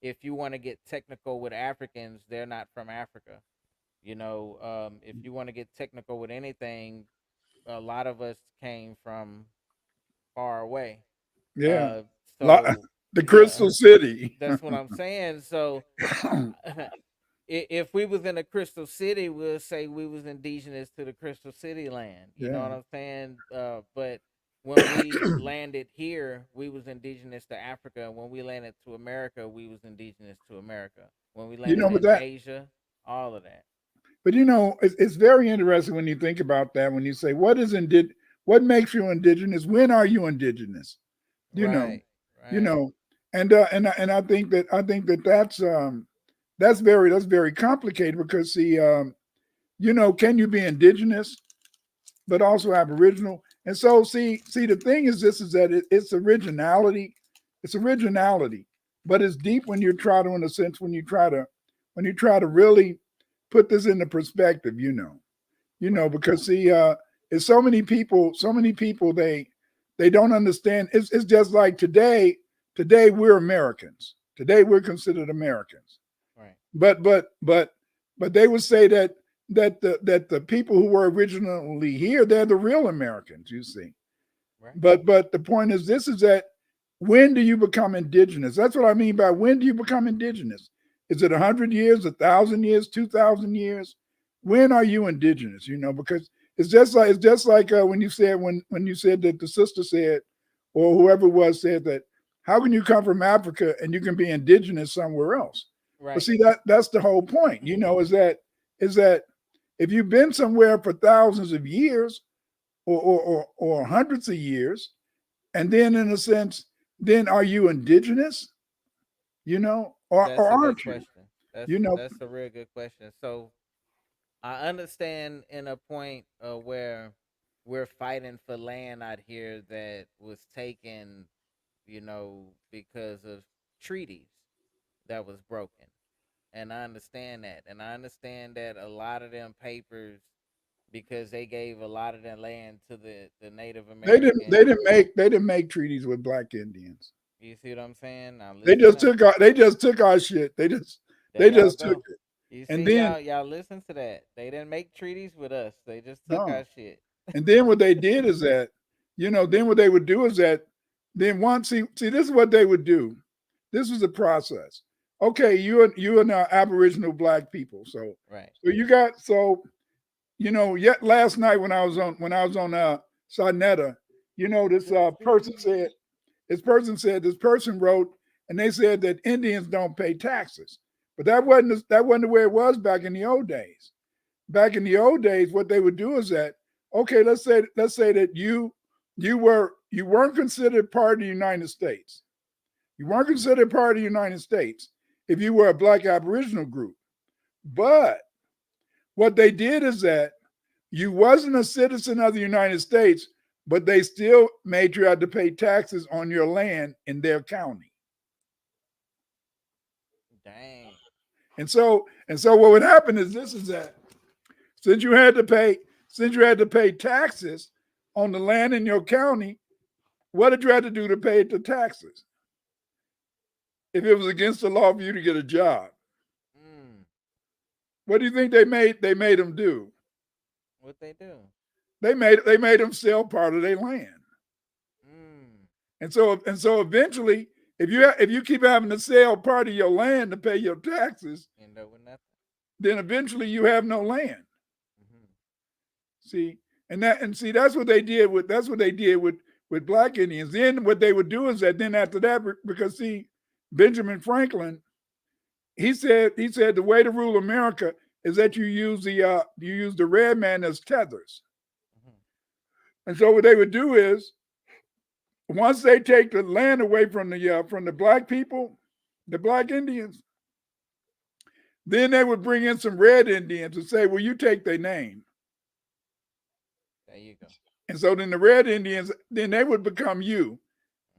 if you want to get technical with Africans, they're not from Africa. If you want to get technical with anything, a lot of us came from far away. Yeah, Uh, La- so the yeah, Crystal City. that's what I'm saying. So if we was in a crystal city, we'll say we was indigenous to the crystal city land. You know Yeah, what I'm saying? But when we landed here, we was indigenous to Africa. When we landed to America, we was indigenous to America. When we landed but in that, Asia, all of that. but it's very interesting when you think about that. When you say what makes you indigenous? When are you indigenous? You know, Right, you right, know, and I think that that's very complicated because see, can you be indigenous but also aboriginal? And so see the thing is this is that it's originality, it's originality, but it's deep when you try to, in a sense, when you try to really put this into perspective, right, because see, it's so many people they don't understand. It's just like today we're Americans. Today we're considered Americans. right, But they would say that the people who were originally here, they're the real Americans, you see. right. But the point is this is that when do you become indigenous? That's what I mean by when do you become indigenous? Is it 100 years, 1,000 years, 2,000 years? When are you indigenous? Because it's just like when you said that the sister said, or whoever it was said that, how can you come from Africa and you can be indigenous somewhere else? But Right. see that's the whole point, is that if you've been somewhere for thousands of years or hundreds of years, and then in a sense, then are you indigenous? Or That's a good aren't you? question. That's You know, that's a real good question. So I understand in a point where we're fighting for land out here that was taken, because of treaties that was broken. And I understand that. And I understand that a lot of them papers, because they gave a lot of their land to the Native they didn't they Americans. didn't make they didn't make treaties with black Indians. You see what I'm saying? Now They listen just up. took our shit. They just There they y'all just took go. it. You And see, then y'all listen to that. They didn't make treaties with us. They just took no. our shit. And then what they did is that, then what they would do is that then once see this is what they would do. This is the process. Okay, you and Aboriginal black people. So Right. so you got so Yet last night when I was on Sarnetta, this this person wrote, and they said that Indians don't pay taxes, but that wasn't the way it was back in the old days. Back in the old days, what they would do is that, okay, let's say that you weren't considered part of the United States. You weren't considered part of the United States if you were a black Aboriginal group. But what they did is that you wasn't a citizen of the United States, but they still made you have to pay taxes on your land in their county. Dang. And so what would happen is this is that since you had to pay since you had to pay taxes on the land in your county, what did you have to do to pay the taxes? If it was against the law for you to get a job, Mm. what do you think they made them do? What they do? They made them sell part of their land. Mm. And so eventually, if you keep having to sell part of your land to pay your taxes, End up with nothing. then eventually you have no land. Mm-hmm. See, and see that's what they did with black Indians. Then what they would do is that then after that, because see, Benjamin Franklin, he said the way to rule America is that you use the red man as tethers. Mm-hmm. And so what they would do is once they take the land away from the black people, the black Indians, then they would bring in some red Indians and say, "Well, you take their name." There you go. And so then the red Indians, then they would become you,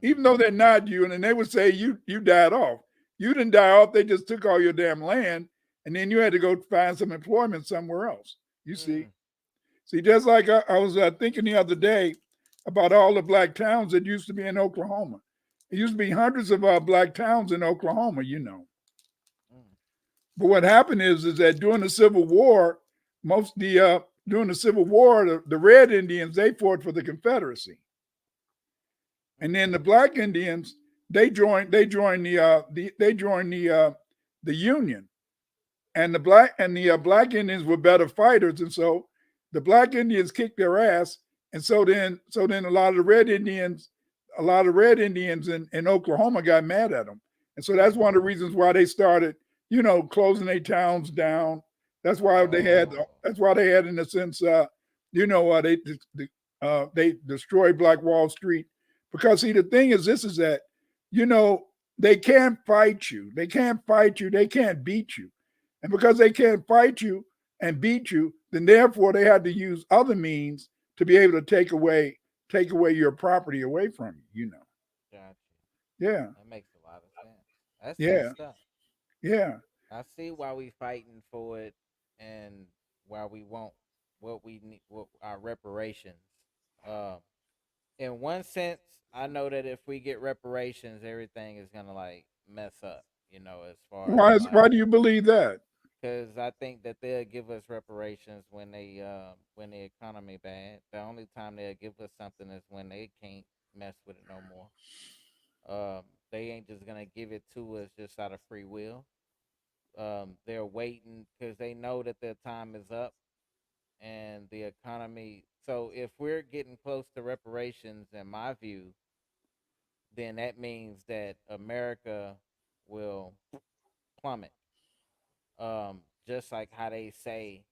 even Mm-hmm. though they're not you, and then they would say you died off. You didn't die off. They just took all your damn land, and then you had to go find some employment somewhere else. You see, Mm. see, just like I was thinking the other day about all the black towns that used to be in Oklahoma. It used to be hundreds of black towns in Oklahoma. Mm. But what happened is that during the Civil War, most the during the Civil War, the Red Indians they fought for the Confederacy, and then the Okay. Black Indians they joined the Union, and the Black Indians were better fighters, and so the Black Indians kicked their ass, and so then a lot of Red Indians in Oklahoma got mad at them, and so that's Mm. one of the reasons why they started closing their towns down. That's why they had Oh. that's why they had in a sense they destroyed Black Wall Street because see the thing is this is that you know they can't fight you, they can't beat you, and because they can't fight you and beat you, then therefore they had to use other means to be able to take away your property away from you. Gotcha. Yeah, That makes a lot of sense. That's yeah, messed up. yeah. I see why we fighting for it and why we want what we need, what our reparations. Um, in one sense, I know that if we get reparations, everything is gonna like mess up. As far as Why like, do you believe that? because I think that they'll give us reparations when the economy bad. The only time they'll give us something is when they can't mess with it no more. They ain't just gonna give it to us just out of free will. They're waiting because they know that their time is up and the economy. So if we're getting close to reparations, in my view, then that means that America will plummet. Just like how they say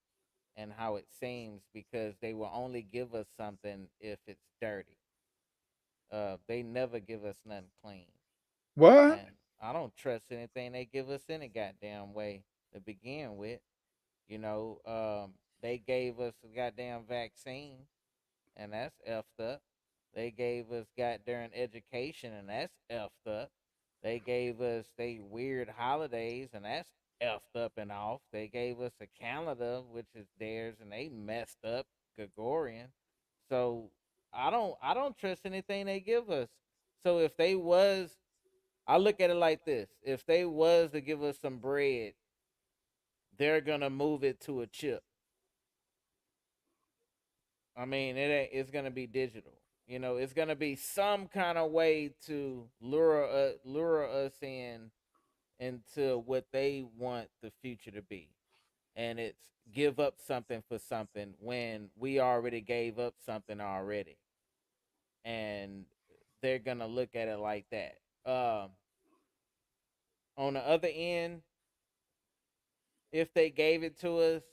and how it seems, because they will only give us something if it's dirty. They never give us nothing clean, What? and I don't trust anything they give us any goddamn way to begin with. They gave us a goddamn vaccine, and that's effed up. They gave us goddamn education, and that's effed up. They gave us they weird holidays, and that's effed up and off. They gave us a calendar, which is theirs, and they messed up Gregorian. So I don't trust anything they give us. So if they was, I look at it like this: if they was to give us some bread, they're gonna move it to a chip. I mean, it's gonna be digital. It's gonna be some kind of way to lure us in into what they want the future to be. and it's give up something for something when we already gave up something already, and they're gonna look at it like that. On the other end, if they gave it to us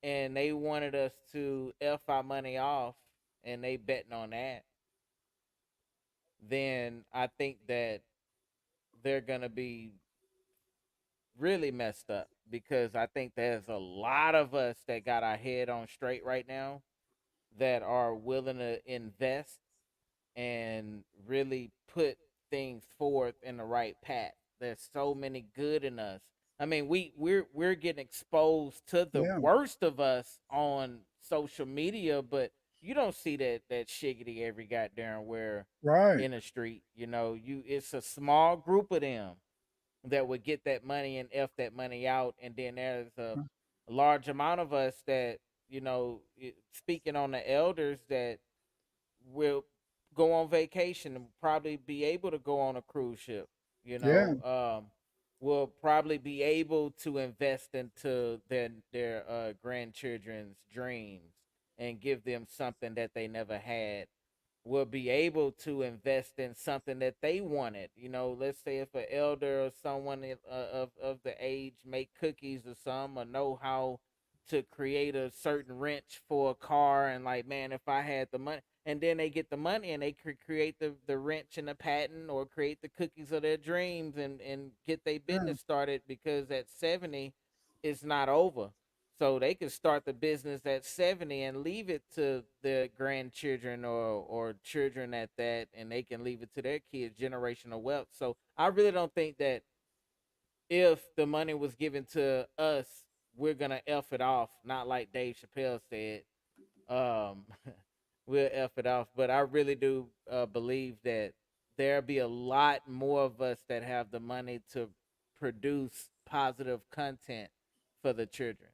and they wanted us to f our money off, and they betting on that, then I think that they're gonna be really messed up, because I think there's a lot of us that got our head on straight right now that are willing to invest and really put things forth in the right path. There's so many good in us. I mean, we're getting exposed to the Yeah. worst of us on social media, but you don't see that shiggity every goddamn where Right. in the street. It's a small group of them that would get that money and f that money out, and then there's a large amount of us that, speaking on the elders, that will go on vacation and probably be able to go on a cruise ship. You Yeah. know, will probably be able to invest into their grandchildren's dreams and give them something that they never had. Will be able to invest in something that they wanted. Let's say if an elder or someone of the age make cookies or some, or know how to create a certain wrench for a car, and like, man, if I had the money, and then they get the money and they could create the wrench and the patent, or create the cookies of their dreams, and get their Yeah. business started, because at 70 it's not over. So they could start the business at 70 and leave it to their grandchildren, or children at that, and they can leave it to their kids, generational wealth. So I really don't think that if the money was given to us, we're gonna F it off. Not like Dave Chappelle said, um, we'll F it off. But I really do believe that there'll be a lot more of us that have the money to produce positive content for the children.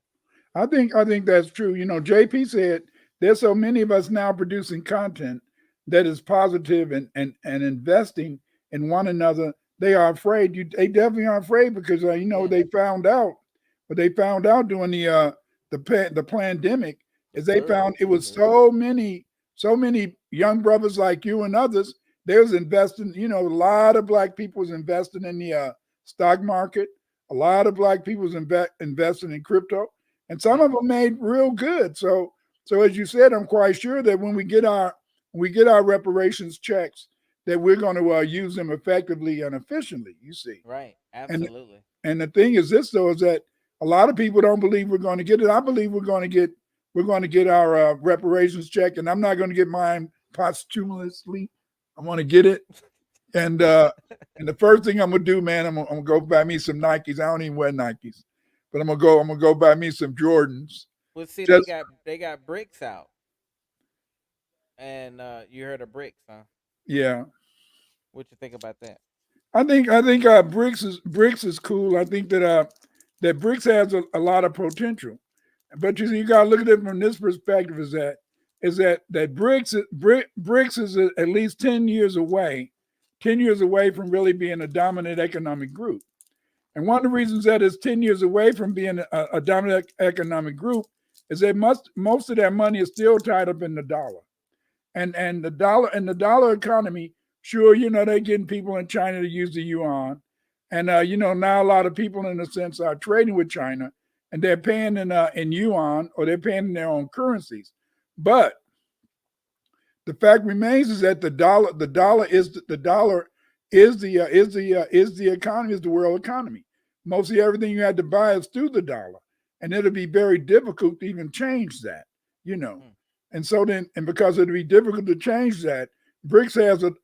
I think that's true. JP said there's so many of us now producing content that is positive and investing in one another. They are afraid. They definitely are afraid because Yeah. they found out what they found out during the pandemic is The they found bug. it was so many young brothers like you and others. They was investing. A lot of black people was investing in the stock market. A lot of black people was investing in crypto, and some Yeah. of them made real good. So as you said, I'm quite sure that when we get our reparations checks, that we're going to use them effectively and efficiently. You see, Right. and Absolutely. and the thing is this though is that a lot of people don't believe we're going to get it. I believe we're going to get our reparations check, and I'm not going to get mine posthumously. I want to get it, and and the first thing I'm gonna do, man, I'm gonna go buy me some Nikes. I don't even wear Nikes, but I'm gonna go buy me some Jordans. Well, see, they Just got bricks out, and you heard of bricks, huh? yeah, What you think about that? I think bricks is cool. I think that bricks has a lot of potential, but you gotta look at it from this perspective. Is that bricks is at least 10 years away, 10 years away from really being a dominant economic group. And one of the reasons that it's 10 years away from being a dominant economic group is that most of that money is still tied up in the dollar. And the dollar economy, sure, they're getting people in China to use the yuan. And now a lot of people in a sense are trading with China, and they're paying in yuan, or they're paying in their own currencies. But the fact remains is that the dollar is the economy, is the world economy. Mostly everything you had to buy is through the dollar, and it'll be very difficult to even change that. You know, Hmm. and because it'll be difficult to change that, BRICS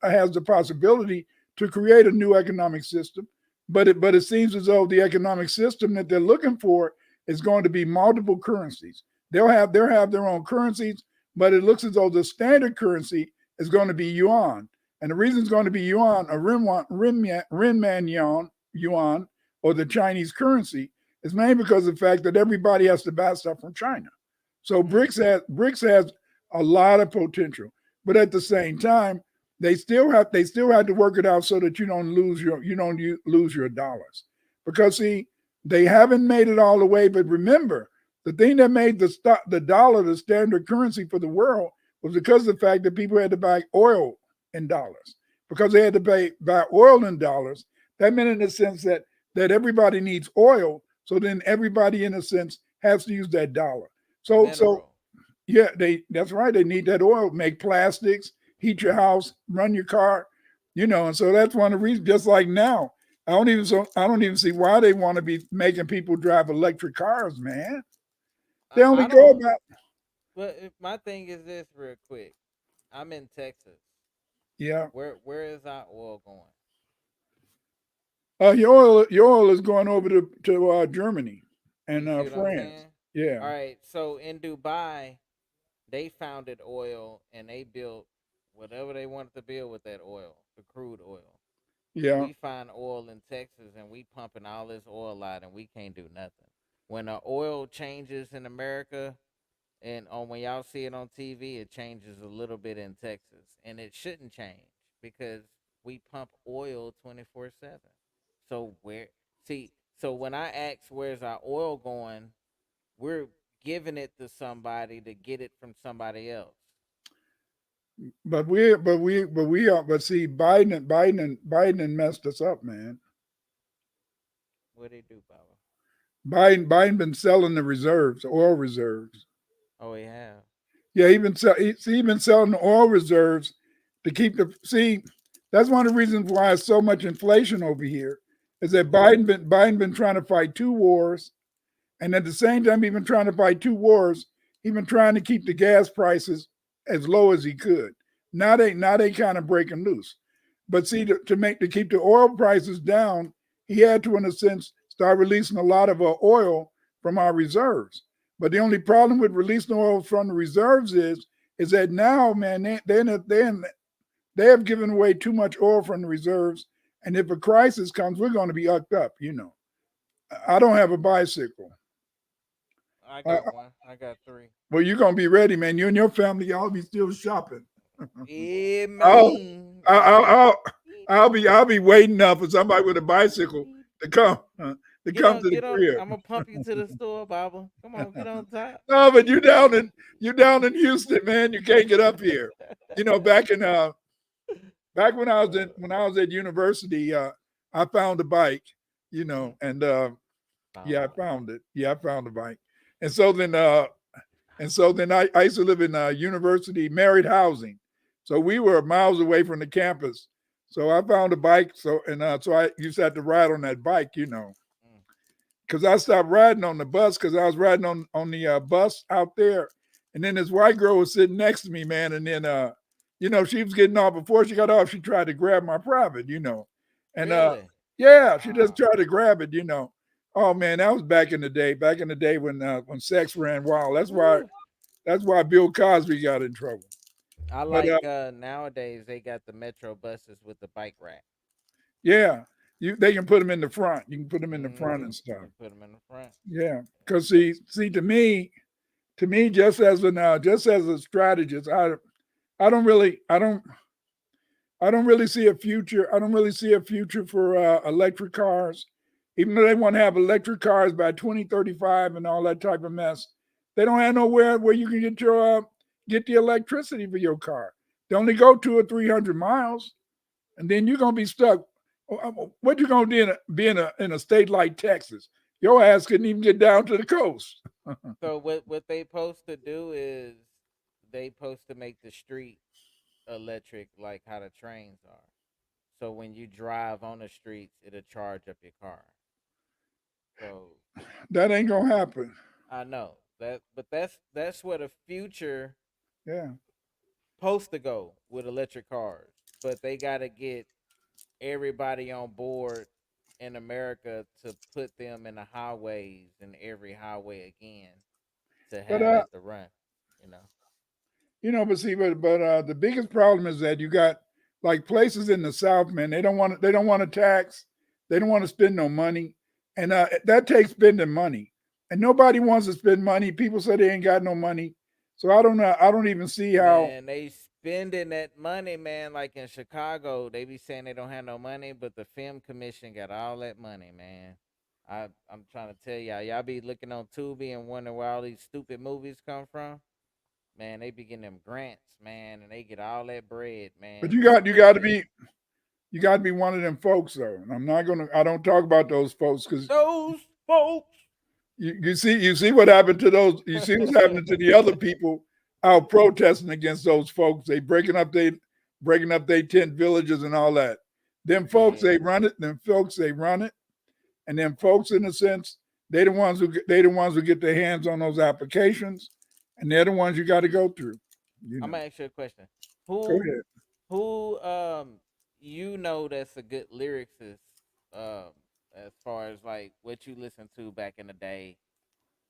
has the possibility to create a new economic system, but it seems as though the economic system that they're looking for is going to be multiple currencies. They'll have their own currencies, but it looks as though the standard currency is going to be yuan. And the reason it's going to be yuan, or renman yuan, or the Chinese currency, is mainly because of the fact that everybody has to buy stuff from China. So Hmm. BRICS has a lot of potential, but at the same time, they still have to work it out so that you don't lose your dollars, because see, They haven't made it all the way, but remember, the thing that made the dollar the standard currency for the world was because of the fact that people had to buy oil in dollars. Because they had to buy oil in dollars, that meant in a sense that everybody needs oil. So then everybody, in a sense, has to use that dollar. So Mineral. yeah, that's right. They need that oil, make plastics, heat your house, run your car, and so that's one of the reasons. Just like now, I don't even see why they want to be making people drive electric cars, man. They only I go don't. about But my thing is this, real quick. I'm in Texas. yeah. Where is our oil going? Your oil is going over to Germany and You see what I'm France. saying? Yeah, All right. So in Dubai, they founded oil and they built whatever they wanted to build with that oil, the crude oil. yeah. We find oil in Texas and we pumping all this oil out and we can't do nothing. When the oil changes in America, and on when y'all see it on TV, it changes a little bit in Texas, and it shouldn't change because we pump oil 24/7. So where see, so when I ask where's our oil going, we're giving it to somebody to get it from somebody else. But see, Biden messed us up, man. What they do, Baba? Biden been selling the reserves, oil reserves. Oh, we have. Yeah, he been selling the oil reserves to keep the see. That's one of the reasons why it's so much inflation over here. Is that Mm-hmm. Biden been trying to fight two wars, and at the same time, he's been trying to fight two wars. He's been trying to keep the gas prices as low as he could. Now they kind of breaking loose. But see, to keep the oil prices down, he had to, in a sense, start releasing a lot of oil from our reserves. But the only problem with releasing oil from the reserves is that now, man, they have given away too much oil from the reserves, and if a crisis comes, we're going to be ucked up. I don't have a bicycle. I Uh, got one. I got three. well, you're going to be ready, man. You and your family, y'all be still shopping. Yeah, I'll, man. I'll, Right. I'll, I'll be waiting up for somebody with a bicycle to come to Get come on, to the get on. crib. I'm gonna pump you to the store, Baba. Come on, get on top. No, but you down in Houston, man. You can't get up here. Back when I was at university, I found a bike, Mm, and yeah, I Baba. found it. Yeah, I found the bike, and so then I used to live in university married housing, so we were miles away from the campus. So I found a bike, so I used to have to ride on that bike, Mm. because I stopped riding on the bus because I was riding on the bus out there, and then this white girl was sitting next to me, man, and then she was getting off. Before she got off, she tried to grab my private, and Really? yeah, she just Wow. tried to grab it. Oh man, that was back in the day. Back in the day when sex ran wild. That's why Woo. that's why Bill Cosby got in trouble. I But like nowadays they got the metro buses with the bike rack. yeah, they can put them in the front. You can put them in the front Mm-hmm. and stuff. You put them in the front. Yeah, because see, to me, just as a strategist, I don't really, I don't really see a future. I don't really see a future for electric cars, even though they want to have electric cars by 2035 and all that type of mess. They don't have nowhere where you can get the electricity for your car. They only go 2 or 300 miles, and then you're gonna be stuck. What you gonna do in a state like Texas? Your ass couldn't even get down to the coast. So what they supposed to do is they supposed to make the street electric like how the trains are. So when you drive on the streets, it'll charge up your car. So That ain't gonna happen. I know that, but that's where the future Yeah. supposed to go with electric cars. But they got to get everybody on board in America to put them in the highways and every highway again to But have it to run. You know. but see, but the biggest problem is that you got like places in the South, man. They don't want to tax. They don't want to spend no money, and that takes spending money. And nobody wants to spend money. People say they ain't got no money, so I don't know. I don't even see how. Man, they spending that money, man. Like in Chicago, they be saying they don't have no money, but the film commission got all that money, man. I'm trying to tell y'all be looking on Tubi and wondering where all these stupid movies come from. Man, they be getting them grants, man, and they get all that bread, But man. It's crazy. you got to be one of them folks though. And I don't talk about those folks because Those folks. you see what happened to those. You see what's happening to the other people out protesting against those folks. They breaking up their tent villages and all that. Them folks Yeah. they run it. Them folks they run it. And then folks, in a sense, they the ones who get their hands on those applications, and they're the ones you got to go through. You I'm know. gonna ask you a question. Go Who ahead. who you know that's a good lyricist um as far as like what you listened to back in the day,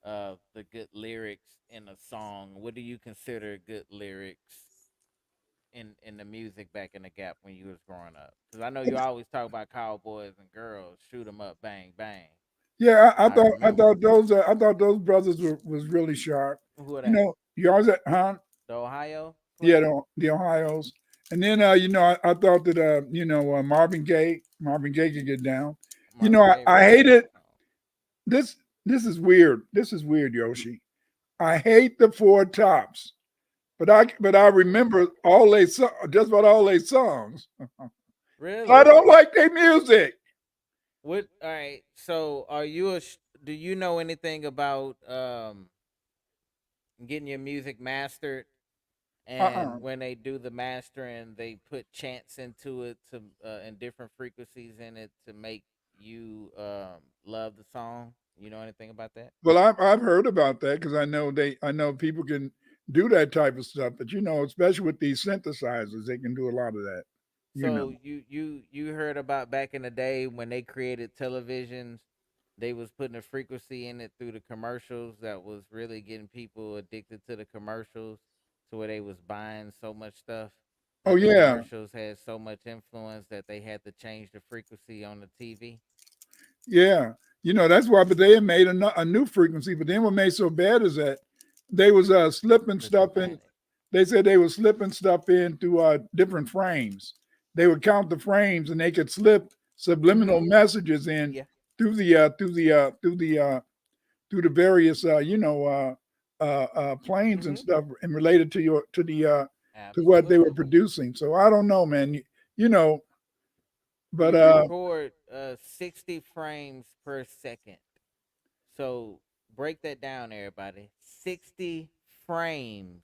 the good lyrics in a song. What do you consider good lyrics in the music back in the gap when you was growing up? Because I know you always talk about cowboys and girls, shoot 'em up, bang bang. Yeah, I remember. I thought those brothers was really sharp. Who are You that? know, you always huh? The Ohio Yeah, twins? the Ohio's. And then I thought that Marvin Gaye could get down. You know, Marvin Gaye I wrote a lot of hated songs. this. This is weird. This is weird, Yoshi. I hate the Four Tops, but I remember just about all they songs. I Really? don't like their music. What? All right. So, do you know anything about getting your music mastered? And Uh-uh. when they do the mastering, they put chants into it to and different frequencies in it to make you love the song. You know anything about that? Well, I've heard about that because I know people can do that type of stuff, but especially with these synthesizers, they can do a lot of that. You know. So you heard about back in the day when they created televisions, they was putting a frequency in it through the commercials that was really getting people addicted to the commercials to where they was buying so much stuff Oh that the yeah, commercials had so much influence that they had to change the frequency on the TV. yeah. That's why. But they had made a new frequency. But then what made so bad is that they was slipping The stuff in. dramatic. They said they were slipping stuff into different frames. They would count the frames and they could slip Mhm. subliminal messages in Yeah. through the through the various planes and Mhm. stuff and related to your to what they were Absolutely. producing. So I don't know, man. You know, but You record 60 frames per second. So break that down, everybody. 60 frames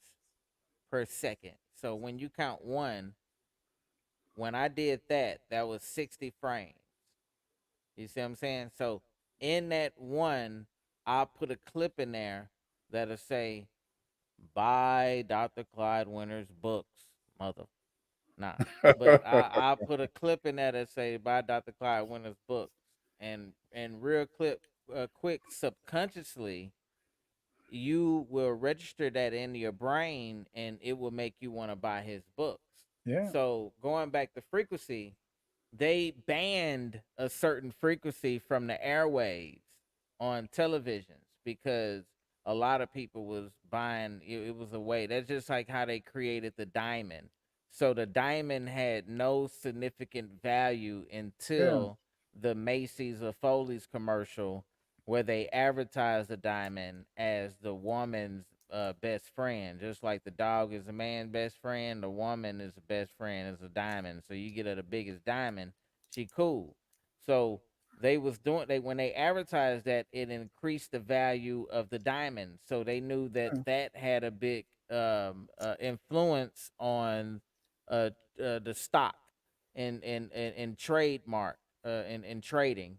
per second. So when you count one, when I did that, that was 60 frames. You see what I'm saying? So in that one, I'll put a clip in there that'll say, buy Dr. Clyde Winter's books, mother. Nah. But I'll put a clip in there that say, buy Dr. Clyde Winter's books. And real clip, quick, subconsciously, you will register that in your brain and it will make you want to buy his books. yeah, So going back to frequency, they banned a certain frequency from the airwaves on televisions because a lot of people was buying it was a way. That's just like how they created the diamond. So the diamond had no significant value yeah, until the Macy's or Foley's commercial where they advertised the diamond as the woman's best friend. Just like the dog is a man's best friend, the woman is the best friend is a diamond. So you get her the biggest diamond, she cool. So they was doing they when they advertised that it increased the value of the diamond. So they knew that yeah, that had a big influence on uh, the stock and trademark in trading.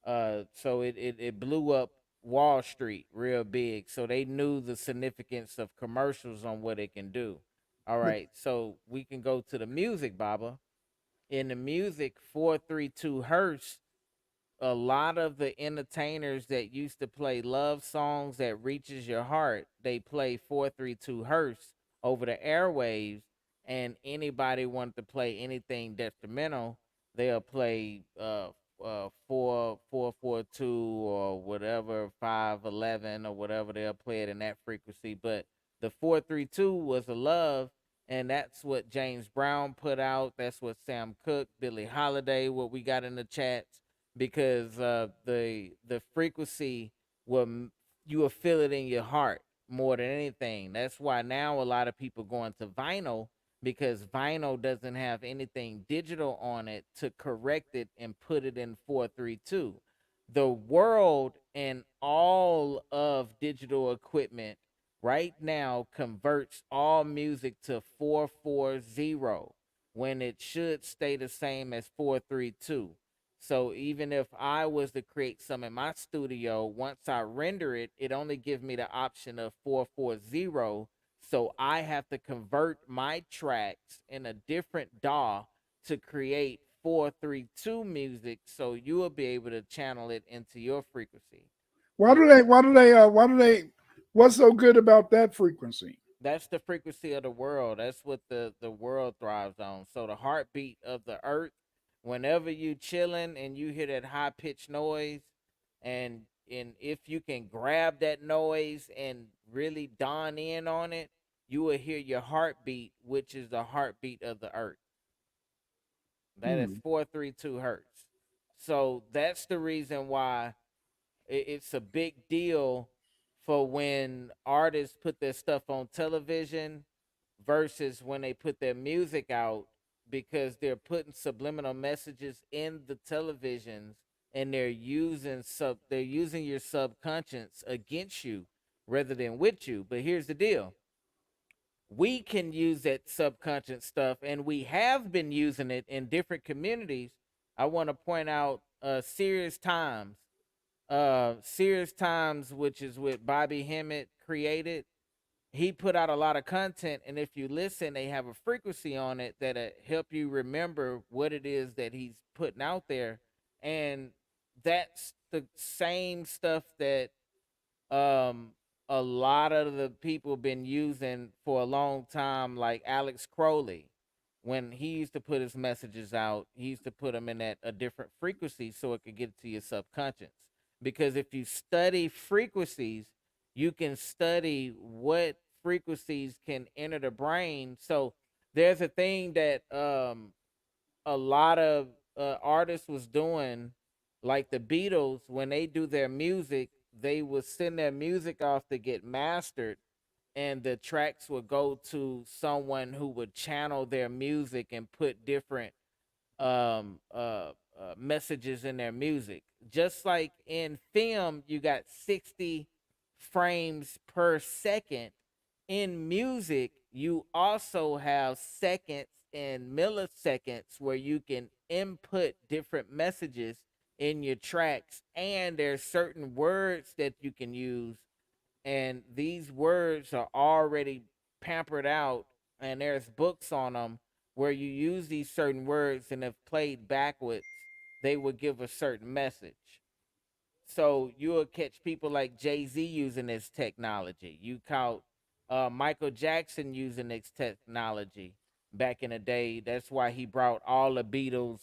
So it blew up Wall Street real big. So they knew the significance of commercials on what it can do. All but right, so we can go to the music, Baba. In the music, 432 Hertz, a lot of the entertainers that used to play love songs that reaches your heart, they play 432 Hertz over the airwaves, and anybody wanted to play anything detrimental, they'll play 4442 or whatever 511 or whatever, they'll play it in that frequency. But the 432 was a love, and that's what James Brown put out. That's what Sam Cooke, Billie Holiday, what we got in the chats. because the frequency will you will feel it in your heart more than anything. That's why now a lot of people go into vinyl, because vinyl doesn't have anything digital on it to correct it and put it in 432. The world and all of digital equipment right now converts all music to 440 when it should stay the same as 432. So even if I was to create some in my studio, once I render it, it only gives me the option of 440. So I have to convert my tracks in a different DAW to create 432 music, so you will be able to channel it into your frequency. Why Yeah. do they? Why do they? Why do they? What's so good about that frequency? That's the frequency of the world. That's what the world thrives on. So the heartbeat of the earth, whenever you chilling and you hear that high pitched noise, and if you can grab that noise and really dawn in on it, you will hear your heartbeat, which is the heartbeat of the earth. That is Hmm. 432 hertz. So that's the reason why it's a big deal for when artists put their stuff on television versus when they put their music out, because they're putting subliminal messages in the televisions, and they're using your subconscious against you rather than with you. But here's the deal: we can use that subconscious stuff, and we have been using it in different communities. I want to point out Serious Times, which is what Bobby Hemmett created. He put out a lot of content, and if you listen, they have a frequency on it that help you remember what it is that he's putting out there. And that's the same stuff that um a lot of the people been using for a long time, like Alex Crowley. When he used to put his messages out, he used to put them in at a different frequency so it could get to your subconscious. Because if you study frequencies, you can study what frequencies can enter the brain. So there's a thing that a lot of artists was doing, like the Beatles. When they do their music, they would send their music off to get mastered, and the tracks would go to someone who would channel their music and put different messages in their music. Just like in film, you got 60 frames per second. In music, you also have seconds and milliseconds where you can input different messages in your tracks, and there's certain words that you can use, and these words are already pampered out, and there's books on them where you use these certain words, and if played backwards, they will give a certain message. So you'll catch people like Jay-Z using this technology. You caught Michael Jackson using this technology back in the day. That's why he brought all the Beatles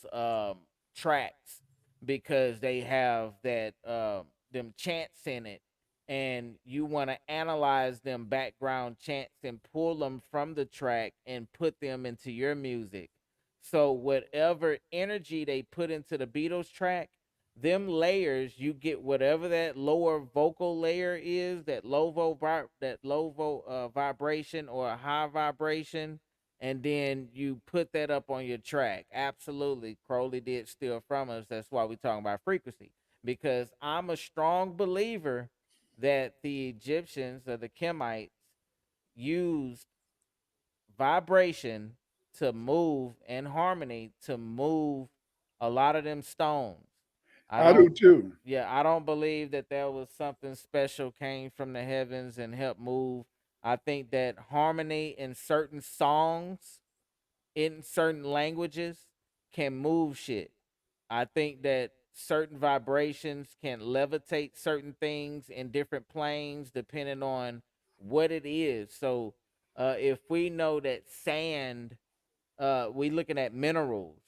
tracks, because they have that them chants in it, and you want to analyze them background chants and pull them from the track and put them into your music. So whatever energy they put into the Beatles track, them layers, you get whatever that lower vocal layer is, that vibration or a high vibration, and then you put that up on your track. Absolutely, Crowley did steal from us. That's why we're talking about frequency, because I'm a strong believer that the Egyptians or the Kemites used vibration to move, and harmony to move a lot of them stones. I I do don't too. Yeah, I don't believe that there was something special came from the heavens and helped move. I think that harmony in certain songs, in certain languages, can move shit. I think that certain vibrations can levitate certain things in different planes depending on what it is. So, if we know that sand, we looking at minerals,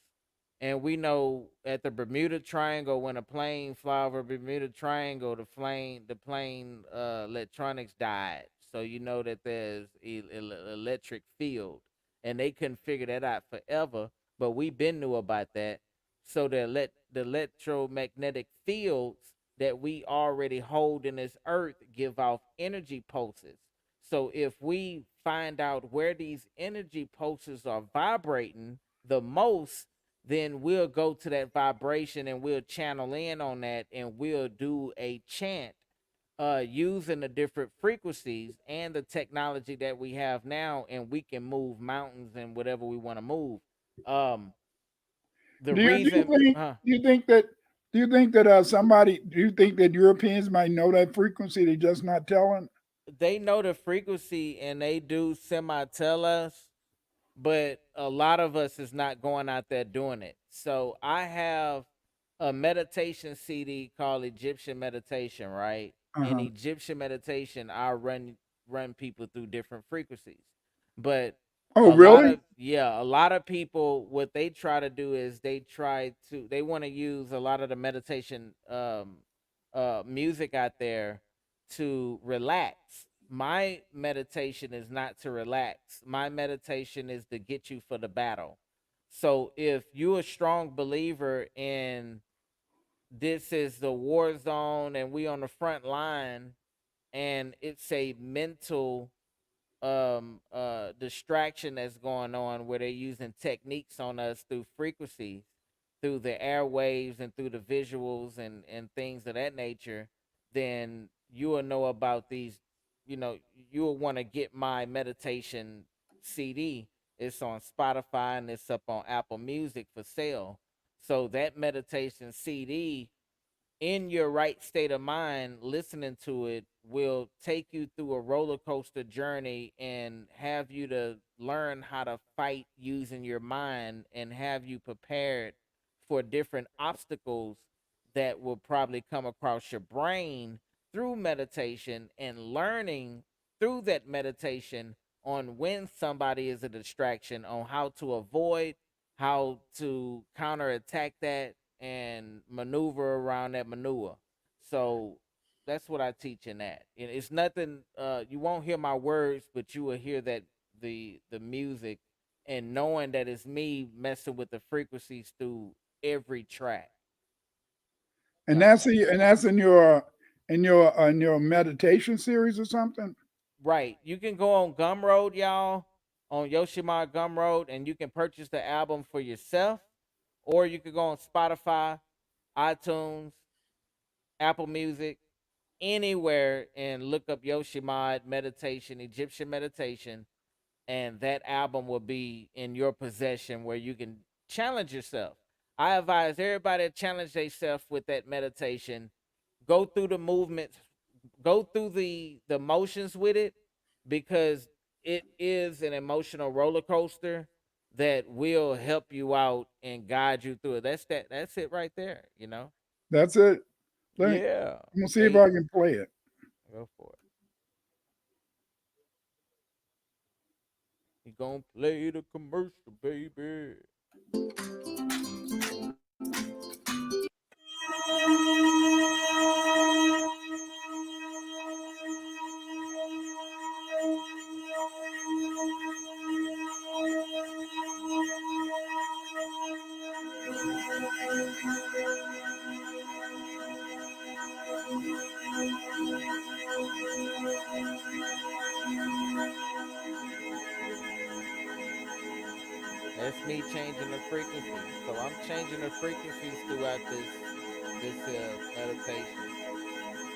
and we know at the Bermuda Triangle, when a plane fly over Bermuda Triangle, the plane electronics died. So you know that there's electric field, and they couldn't figure that out forever. But we been knew about that. So the electromagnetic fields that we already hold in this earth give off energy pulses. So if we find out where these energy pulses are vibrating the most, then we'll go to that vibration and we'll channel in on that and we'll do a chant using the different frequencies and the technology that we have now, and we can move mountains and whatever we want to move. Um, the Do you reason, think do you think that somebody do you think that Europeans might know that frequency? They just not telling. they know the frequency and they do semi tell us, but a lot of us is not going out there doing it. So I have a meditation CD called Egyptian Meditation, right? Uh In huh. Egyptian meditation, I run people through different frequencies. But Oh, a lot really? of yeah, a lot of people what they try to do is they want to use a lot of the meditation music out there to relax. My meditation is not to relax. My meditation is to get you for the battle. So if you're a strong believer in this is the war zone and we on the front line and it's a mental distraction that's going on where they're using techniques on us through frequencies, through the airwaves and through the visuals and things of that nature, then you will know about these, you know, you'll want to get my meditation CD. It's on Spotify and it's up on Apple Music for sale. So that meditation CD, in your right state of mind, listening to it will take you through a roller coaster journey and have you to learn how to fight using your mind and have you prepared for different obstacles that will probably come across your brain through meditation and learning through that meditation on when somebody is a distraction, on how to avoid, how to counterattack that and maneuver around that manure. So that's what I teach in that. And it's nothing you won't hear my words, but you will hear that the music and knowing that it's me messing with the frequencies through every track. And Um that's in your meditation series or something. right. You can go on Gumroad, y'all, on Yoshima Gumroad, and you can purchase the album for yourself. Or you could go on Spotify, iTunes, Apple Music, anywhere and look up Yoshimad meditation, Egyptian meditation, and that album will be in your possession where you can challenge yourself. I advise everybody to challenge themselves with that meditation. Go through the movements, go through the motions with it because it is an emotional roller coaster that will help you out and guide you through it. That's it right there, you know? That's it. Yeah. I'm gonna see if Hey, I can play it. go for it. You gonna play the commercial, baby. That's me changing the frequencies. So I'm changing the frequencies throughout this meditation.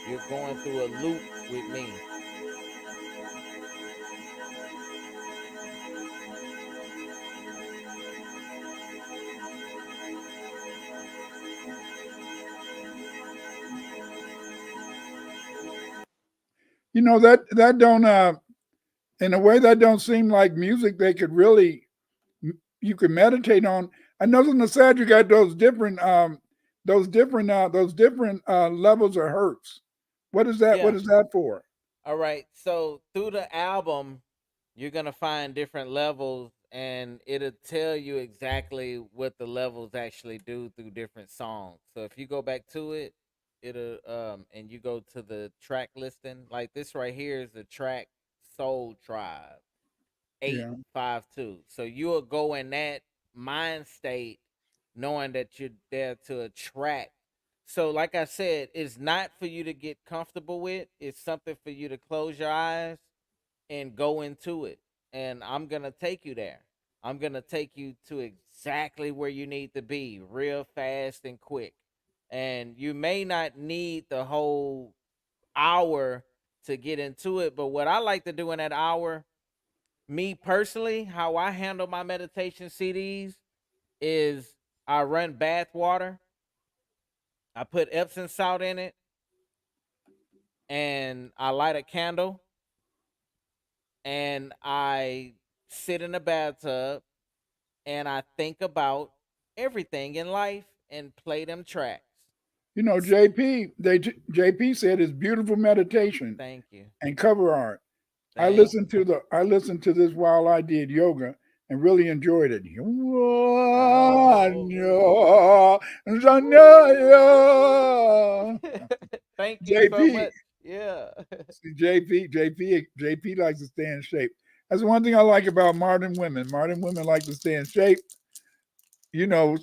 You're going through a loop with me. You know that don't in a way that don't seem like music they could really you could meditate on. I know on the side you got those different levels of hertz. What Yeah. is that for? All right. So through the album, you're gonna find different levels, and it'll tell you exactly what the levels actually do through different songs. So if you go back to it, it'll and you go to the track listing, like this right here is the track Soul Tribe Yeah. 852. So you'll go in that mind state knowing that you're there to attract. So, like I said, it's not for you to get comfortable with. It's something for you to close your eyes and go into it. And I'm gonna take you there. I'm gonna take you to exactly where you need to be, real fast and quick. And you may not need the whole hour to get into it, but what I like to do in that hour, me personally, how I handle my meditation CDs is I run bath water, I put Epsom salt in it, and I light a candle, and I sit in the bathtub, and I think about everything in life and play them tracks. You know, JP said it's beautiful meditation Thank you. and cover art. Thank you. I listened to this while I did yoga and really enjoyed it. Oh. Thank you so JP, much. Yeah. see, JP likes to stay in shape. That's one thing I like about modern women. Modern women like to stay in shape. You know,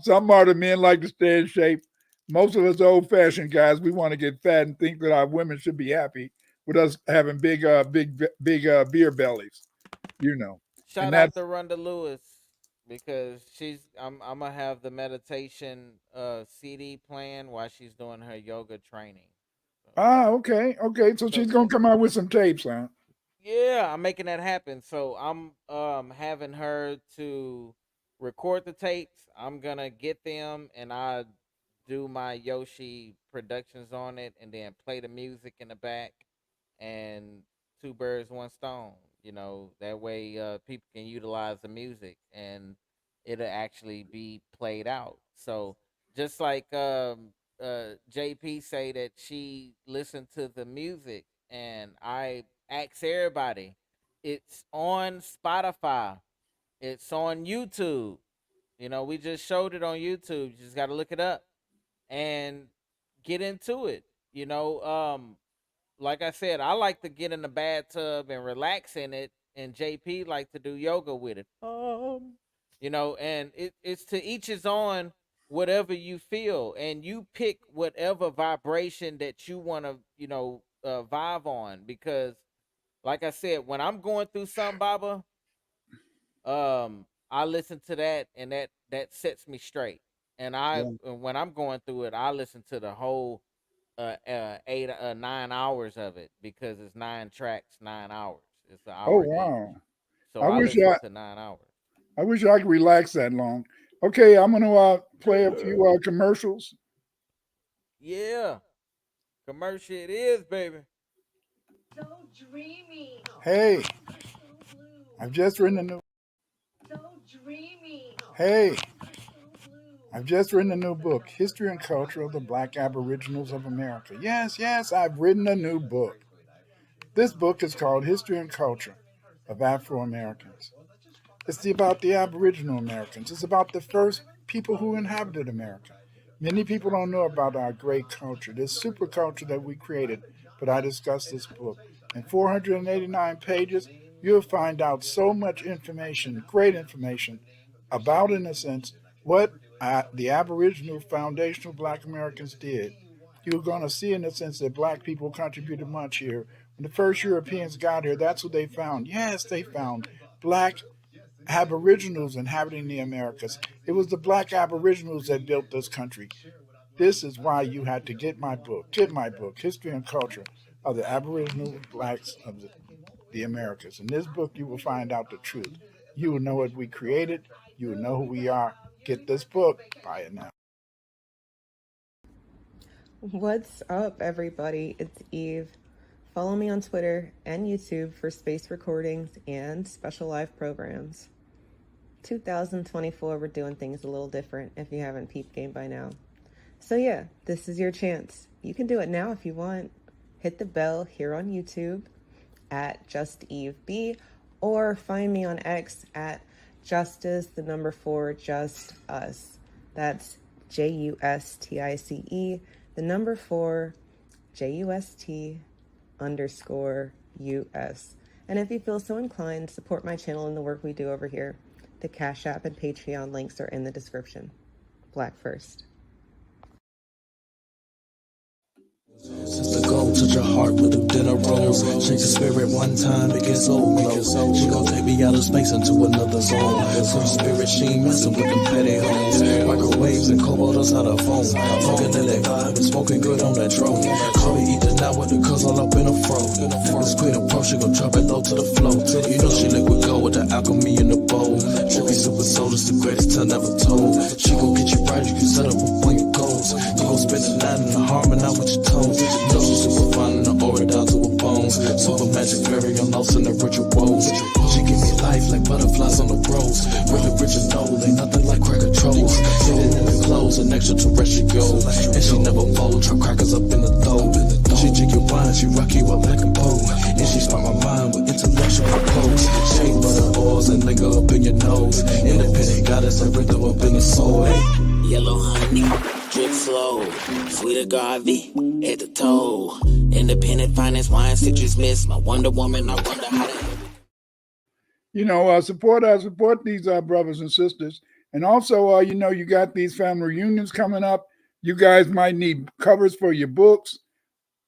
some modern men like to stay in shape. Most of us old fashioned guys, we want to get fat and think that our women should be happy with us having big beer bellies. You know, and Shout out that's to Rhonda Lewis because I'm gonna have the meditation CD playing while she's doing her yoga training. So, okay. So so she's gonna come out with some tapes, huh? yeah, I'm making that happen. So I'm having her to record the tapes. I'm gonna get them and I do my Yoshi productions on it and then play the music in the back and two birds one stone. That way people can utilize the music and it'll actually be played out. So just like JP say that she listened to the music and I ask everybody, it's on Spotify, it's on YouTube. We just showed it on YouTube. You just got to look it up and get into it. You know, like I said, I like to get in the bathtub and relax in it, and JP like to do yoga with it. And it's to each his own. Whatever you feel, and you pick whatever vibration that you want to, vibe on. Because, like I said, when I'm going through something, Baba, I listen to that, and that sets me straight. And Yeah. when I'm going through it, I listen to the whole 9 hours of it because it's 9 tracks, 9 hours. It's an Oh hour each. wow. So I I wish listen to 9 hours. I wish I could relax that long. Okay, I'm gonna play a few commercials. Yeah, commercial it is, baby. So dreamy. Hey, I've just written a new. So dreamy. Hey, I've just written a new book, History and Culture of the Black Aboriginals of America. Yes, I've written a new book. This book is called History and Culture of Afro Americans. It's about the Aboriginal Americans. It's about the first people who inhabited America. Many people don't know about our great culture, this super culture that we created, but I discuss this book. In 489 pages, you'll find out so much information, great information, about, in a sense, what the Aboriginal foundational Black Americans did. You're going to see, in a sense, that Black people contributed much here. When the first Europeans got here, that's what they found. Yes, they found Black Aboriginals inhabiting the Americas. It was the Black Aboriginals that built this country. This is why you had to get my book. Get my book, History and Culture of the Aboriginal Blacks of the Americas. In this book, you will find out the truth. You will know what we created. You will know who we are. Get this book. Buy it now. What's up, everybody? It's Eve. Follow me on Twitter and YouTube for space recordings and special live programs. 2024, we're doing things a little different if you haven't peeped game by now. So yeah, this is your chance. You can do it now if you want. Hit the bell here on YouTube at JustEveB or find me on X at Justice4 Us. That's JUSTICE 4 JUST_US. And if you feel so inclined, support my channel and the work we do over here. The Cash App and Patreon links are in the description. Black First. Since the goal, touch your heart with them dinner rolls. Shake the spirit one time, it gets old. She gon' take me out of space into another zone. Free spirit, she ain't messing with them petty hoes. Microwaves and cobalt us out of phone. Talking to that vibe and smoking good on that drone. Call me eat the night with the cuz all up in a fro. This queen approach, she gon' drop it low to the flow. You know she liquid gold with the alchemy in the bowl. Trippy super soul is the greatest tale never told. She gon' get you right, you can set up on your goals. You gon' spend the night in the harmony with your toes. You know she's super fine in the aura down to her bones. Super magic fairy, I'm lost in the rituals. She give me life like butterflies on the rose. Really rich and old, ain't nothing like cracker trolls. Hidden in the clothes, an extraterrestrial. And she never fold, trap crackers up in the throat. She drink your wine, she rock you up like a pole. And she spark my mind with intellectual pose. Shake butter oils and linger up in your nose. Independent goddess, a rhythm up in the soul. Yellow honey, drip slow, sweet agave, head to toe. Independent finance, wine, citrus mist. My Wonder Woman, I wonder how to. You know, support these brothers and sisters. And also, you know, you got these family reunions coming up. You guys might need covers for your books.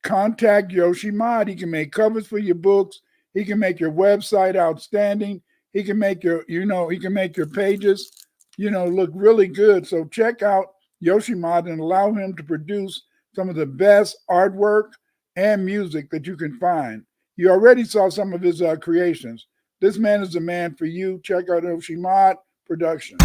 Contact Yoshi Mod. He can make covers for your books. He can make your website outstanding. He can make your, he can make your pages, look really good. So check out Yoshi Mod and allow him to produce some of the best artwork and music that you can find. You already saw some of his creations. This man is the man for you. Check out Yoshi Mod Production.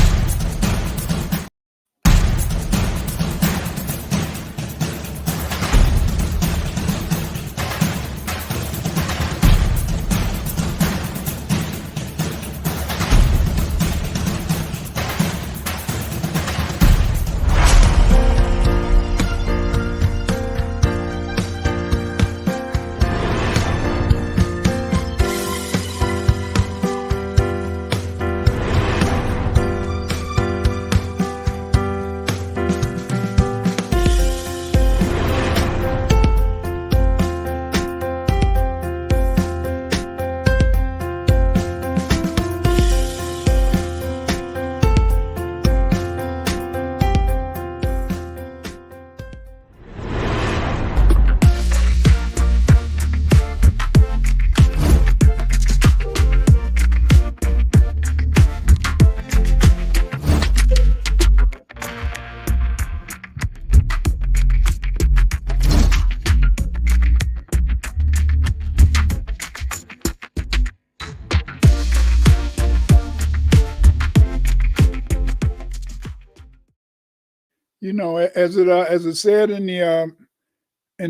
As it said in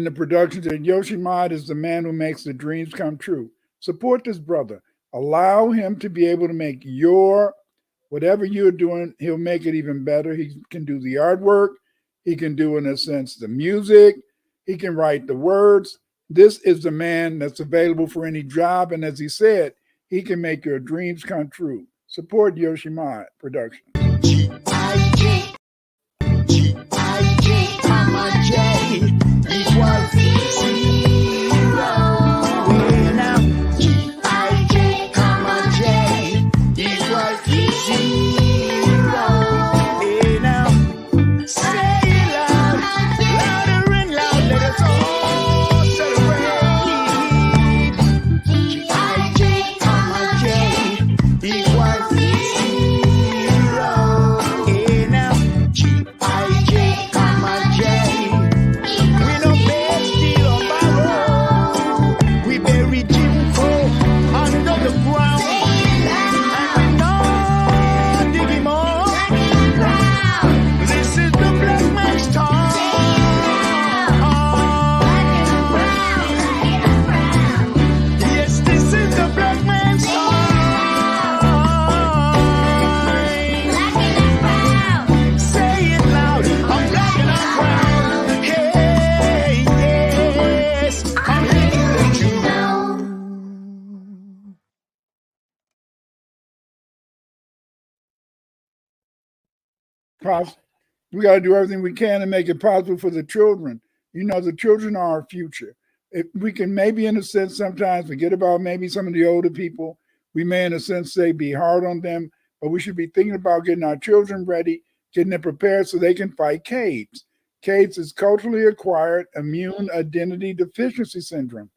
the production, that Yoshi Mod is the man who makes the dreams come true. Support this brother. Allow him to be able to make whatever you're doing, he'll make it even better. He can do the artwork. He can do, in a sense, the music. He can write the words. This is the man that's available for any job. And as he said, he can make your dreams come true. Support Yoshi Mod Production. We got to do everything we can to make it possible for the children. The children are our future. If we can maybe, in a sense, sometimes forget about maybe some of the older people. We may, in a sense, say be hard on them, but we should be thinking about getting our children ready, getting them prepared so they can fight CAIDS. CAIDS is culturally acquired immune identity deficiency syndrome.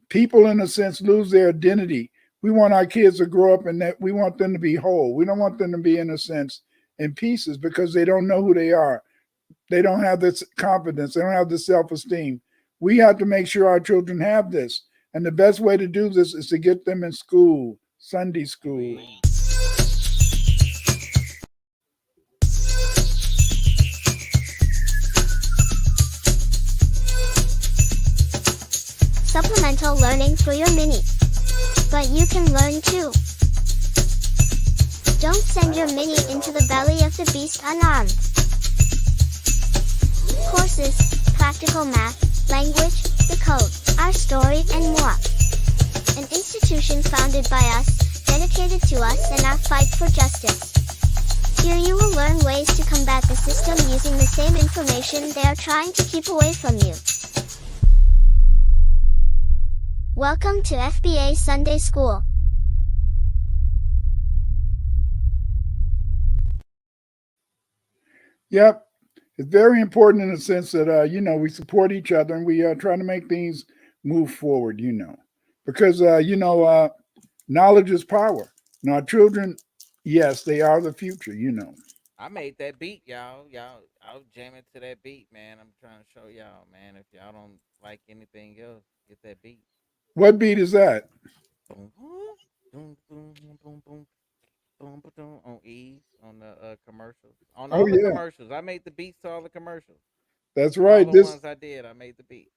People, in a sense, lose their identity. We want our kids to grow up and that we want them to be whole. We don't want them to be, in a sense, in pieces because they don't know who they are. They don't have this confidence. They don't have the self esteem. We have to make sure our children have this. And the best way to do this is to get them in school, Sunday school. We Supplemental learning for your mini. But you can learn too. Don't send your mini into the belly of the beast unarmed. Courses, practical math, language, the code, our story, and more. An institution founded by us, dedicated to us and our fight for justice. Here you will learn ways to combat the system using the same information they are trying to keep away from you. Welcome to FBA Sunday School. Yep. It's very important in the sense that, we support each other and we try to make things move forward, because, knowledge is power. Now, our children, yes, they are the future. I made that beat, y'all. I was jamming to that beat, man. I'm trying to show y'all, man. If y'all don't like anything else, get that beat. What beat is that? Boom, boom, boom, boom, boom, boom, boom, boom, on Ease on the commercials, on Oh, all the yeah, commercials. I made the beats to all the commercials. that's All right. the This, ones I did, I made the beats.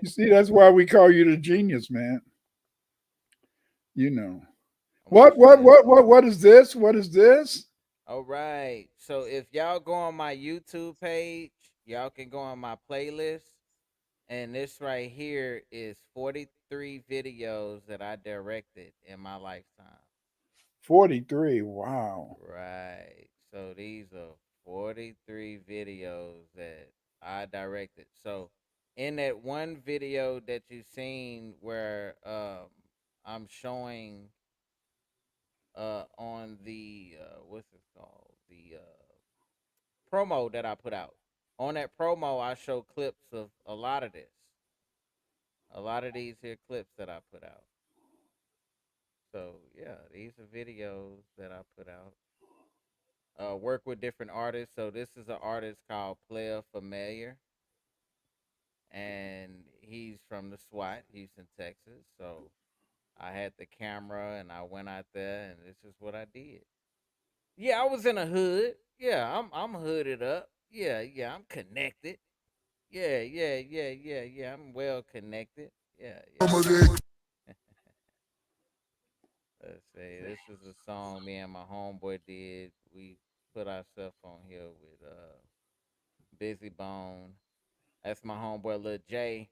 you see, that's why we call you the genius, man. You know. I want to stand on it. What is this? What is this? All right. So if y'all go on my YouTube page, y'all can go on my playlist. And this right here is 43 videos that I directed in my lifetime. 43. Wow. Right. So these are 43 videos that I directed. So in that one video that you seen where I'm showing on the what's it called? The promo that I put out. On that promo I show clips of a lot of this. A lot of these here clips that I put out. So yeah, these are videos that I put out. Work with different artists. So this is an artist called Player Familiar, and he's from the SWAT, Houston, Texas. So I had the camera and I went out there, and this is what I did. Yeah, I was in a hood. Yeah, I'm hooded up. Yeah, I'm connected. Yeah. I'm well connected. Yeah. Let's see. This is a song me and my homeboy did. We put ourselves on here with Busy Bone. That's my homeboy Lil J.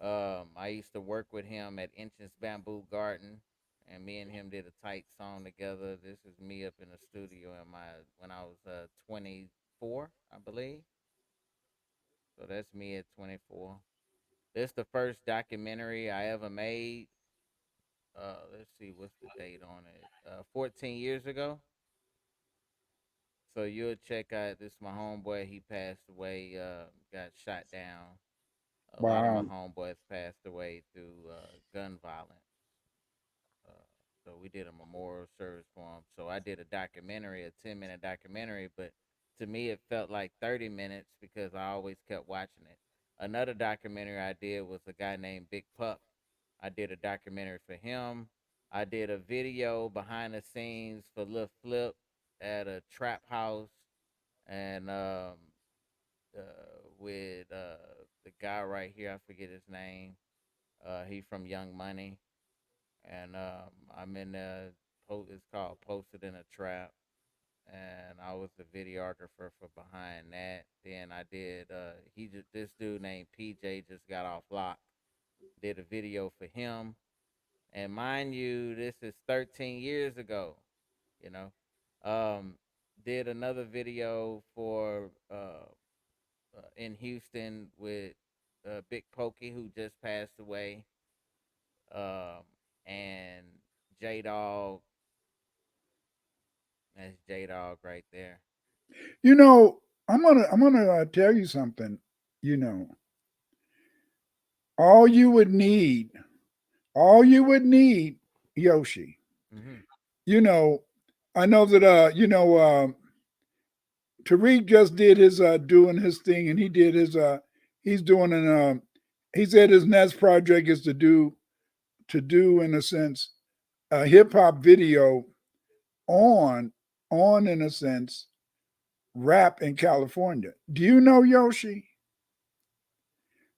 I used to work with him at Inch's Bamboo Garden, and me and him did a tight song together. This is me up in the studio in my when I was 24, I believe. So that's me at 24. This the first documentary I ever made. Let's see, what's the date on it? 14 years ago. So you'll check out this my homeboy. He passed away. Got shot down. A lot of my Wow. homeboys passed away through gun violence. Uh, so we did a memorial service for him. So I did a documentary, a 10-minute documentary, but to me it felt like 30 minutes because I always kept watching it. Another documentary I did was a guy named Big Pup. I did a documentary for him. I did a video behind the scenes for Lil Flip at a trap house, and with the guy right here, I forget his name. He from Young Money, and I'm in the it's called Posted in a Trap, and I was the videographer for behind that. Then I did this dude named PJ just got off lock. Did a video for him, and mind you, this is 13 years ago. You know, did another video for in Houston with Big Pokey, who just passed away, um, and J Dog. That's J Dog right there. You know, I'm gonna tell you something. You know, all you would need, all you would need, Yoshi. Mm-hmm. You know, I know that Tariq just did his doing his thing, and he did his he's doing an he said his next project is to do in a sense a hip hop video on in a sense rap in California. Do you know Yoshi?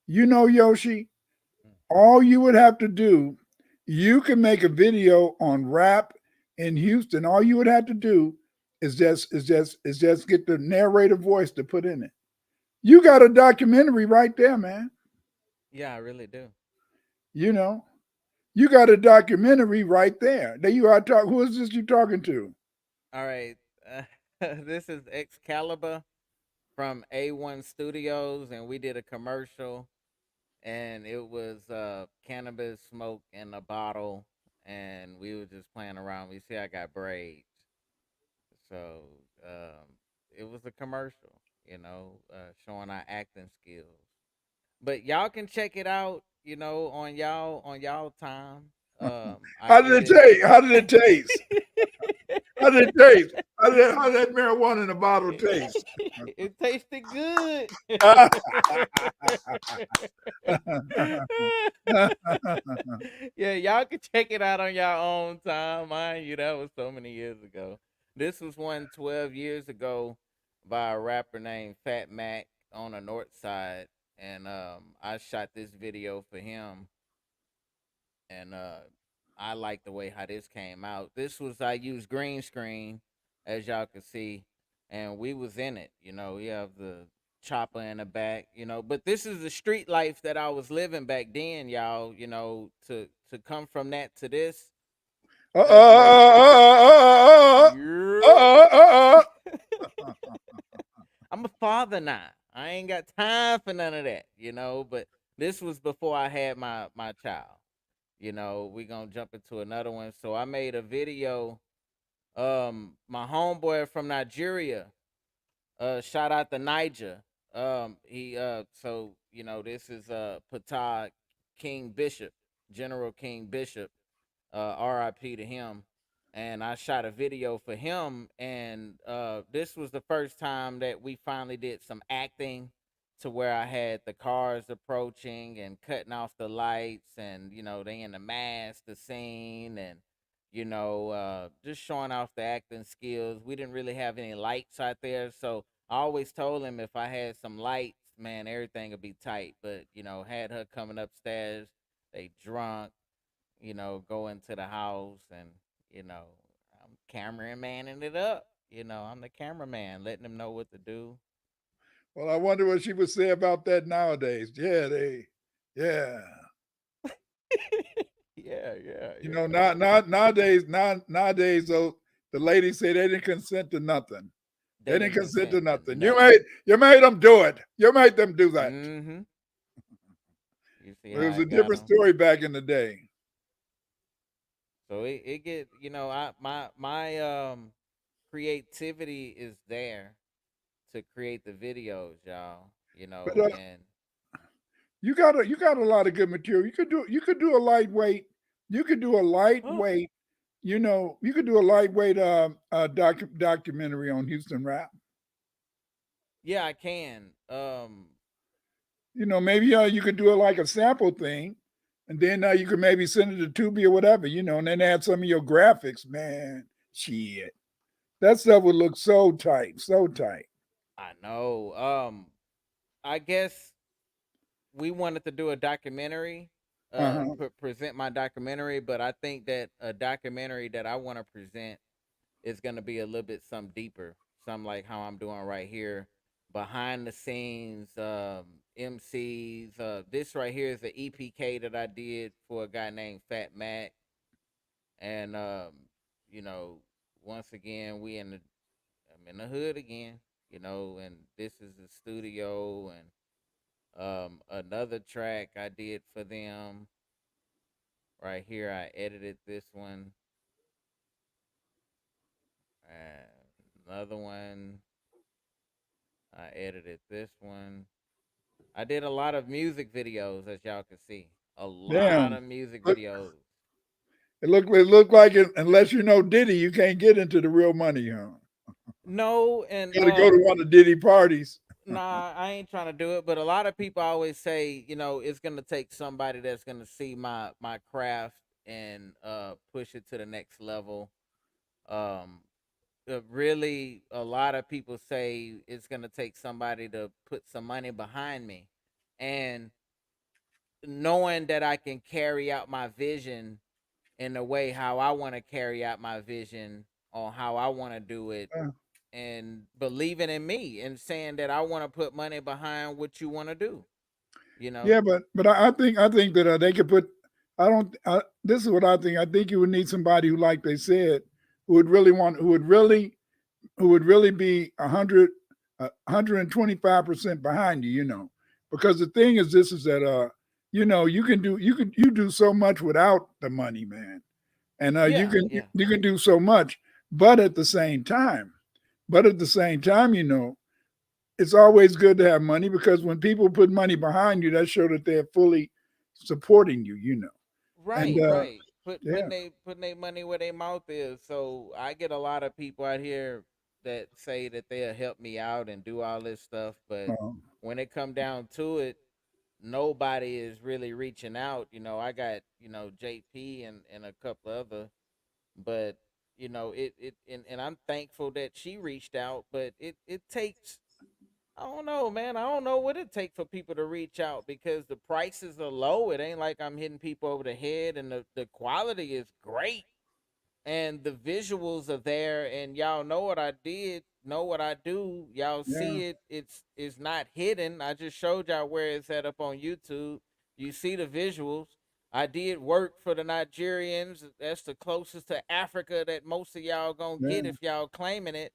You know Yoshi? All you would have to do, you can make a video on rap in Houston. All you would have to do is just get the narrator voice to put in it. You got a documentary right there, man. Yeah, I really do. You know, you got a documentary right there. There you are. Who is this you talking to? All right. Uh, this is Excalibur from A1 Studios, and we did a commercial, and it was cannabis smoke in a bottle, and we were just playing around. We see I got braids, so um, it was a commercial, showing our acting skills. But y'all can check it out, on y'all time. I How did it edit. taste? How did it taste? How did it taste? How did that marijuana in the bottle taste? It tasted good. Yeah, y'all can check it out on your own time. Mind you, that was so many years ago. This was one 12 years ago by a rapper named Fat Mac on the North Side. And I shot this video for him. And I like the way how this came out. I used green screen, as y'all can see, and we was in it. We have the chopper in the back. But this is the street life that I was living back then, y'all. To come from that to this, Uh, uh, that's me. uh, Yeah. uh, I'm a father now. I ain't got time for none of that. But this was before I had my child. We gonna jump into another one. So I made a video. My homeboy from Nigeria, shout out to Niger. He so this is Patah King Bishop, General King Bishop, RIP to him. And I shot a video for him, and this was the first time that we finally did some acting, to where I had the cars approaching and cutting off the lights, and they in the mask, the scene, and just showing off the acting skills. We didn't really have any lights out there, so I always told him if I had some lights, man, everything would be tight. But had her coming upstairs, they drunk, go into the house, and you know, I'm cameramanning it up. I'm the cameraman, letting them know what to do. well, I wonder what she would say about that nowadays. Yeah. Yeah, yeah, You know, yeah. not nowadays, not nowadays. Though the ladies say they didn't consent to nothing. They They didn't didn't consent to consent to nothing. nothing. You made them do it. You made them do that. Mm-hmm. You see But it how was I a got different them. story back in the day. So it get my creativity is there to create the videos, y'all. But And you got a lot of good material. You could do a lightweight. You could do a oh lightweight. You could do a lightweight documentary on Houston rap. yeah, I can. Maybe you could do it like a sample thing, and then you could maybe send it to Tubi or whatever. And then add some of your graphics. Man, shit, that stuff would look so tight, so tight. I know. I guess we wanted to do a documentary, Uh huh. present my documentary, but I think that a documentary that I want to present is going to be a little bit some deeper, some like how I'm doing right here, behind the scenes, MCs. This right here is the EPK that I did for a guy named Fat Mac, and you know, once again I'm in the hood again, and this is the studio, and another track I did for them right here. I edited this one, and another one. I edited this one. I did a lot of music videos, as y'all can see. A lot Damn. of music Look, videos. it looked like it, unless you know Diddy, you can't get into the real money, huh? No, and Got to go to one of Diddy parties. nah, I ain't trying to do it. But a lot of people always say, it's gonna take somebody that's gonna see my craft and push it to the next level. Um, really, a lot of people say it's gonna take somebody to put some money behind me, and knowing that I can carry out my vision in the way how I want to carry out my vision on how I want to do it, Uh, and believing in me and saying that I want to put money behind what you want to do, you know? yeah, but I think that they could put. I don't. This is what I think. I think you would need somebody who, like they said, who would really be 125% behind you. Because the thing is, this is that you do so much without the money, man, and you Yeah, can yeah. you can do so much, but at the same time, it's always good to have money because when people put money behind you, that show that they're fully supporting you. And Right, right. yeah, Putting their money where their mouth is. So I get a lot of people out here that say that they'll help me out and do all this stuff, but um, when it come down to it, nobody is really reaching out. I got, JP and a couple other, but and I'm thankful that she reached out, but it takes, I don't know, man. I don't know what it takes for people to reach out because the prices are low. It ain't like I'm hitting people over the head, and the quality is great, and the visuals are there, and y'all know what I did, know what I do. Y'all yeah, see it. It's not hidden. I just showed y'all where it's at up on YouTube. You see the visuals. I did work for the Nigerians. That's the closest to Africa that most of y'all gonna get yeah, if y'all claiming it.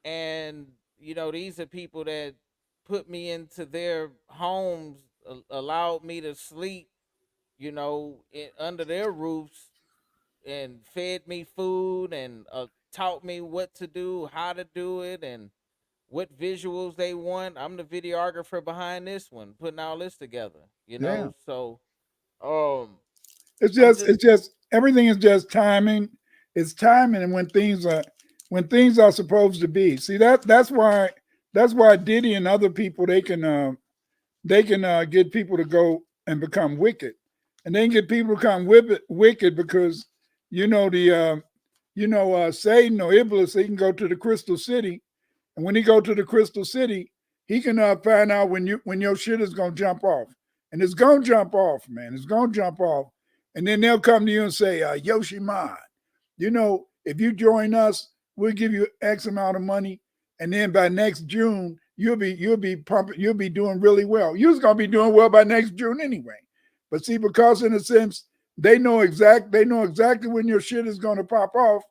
And these are people that put me into their homes, allowed me to sleep, under their roofs, and fed me food, and taught me what to do, how to do it, and what visuals they want. I'm the videographer behind this one, putting all this together. yeah. So um, It's I'm just just it's just everything is just timing. It's timing and when things are supposed to be. See that's why Diddy and other people they can get people to go and become wicked, and they can get people to become wicked because the Satan or Iblis, he can go to the Crystal City, and when he go to the Crystal City, he can find out when your shit is gonna jump off, and it's gonna jump off, man. It's gonna jump off, and then they'll come to you and say, Yoshimod, if you join us, we'll give you X amount of money, and then by next June, you'll be pumping, you'll be doing really well. You're gonna be doing well by next June anyway. But see, because in a sense, they know exactly when your shit is gonna pop off.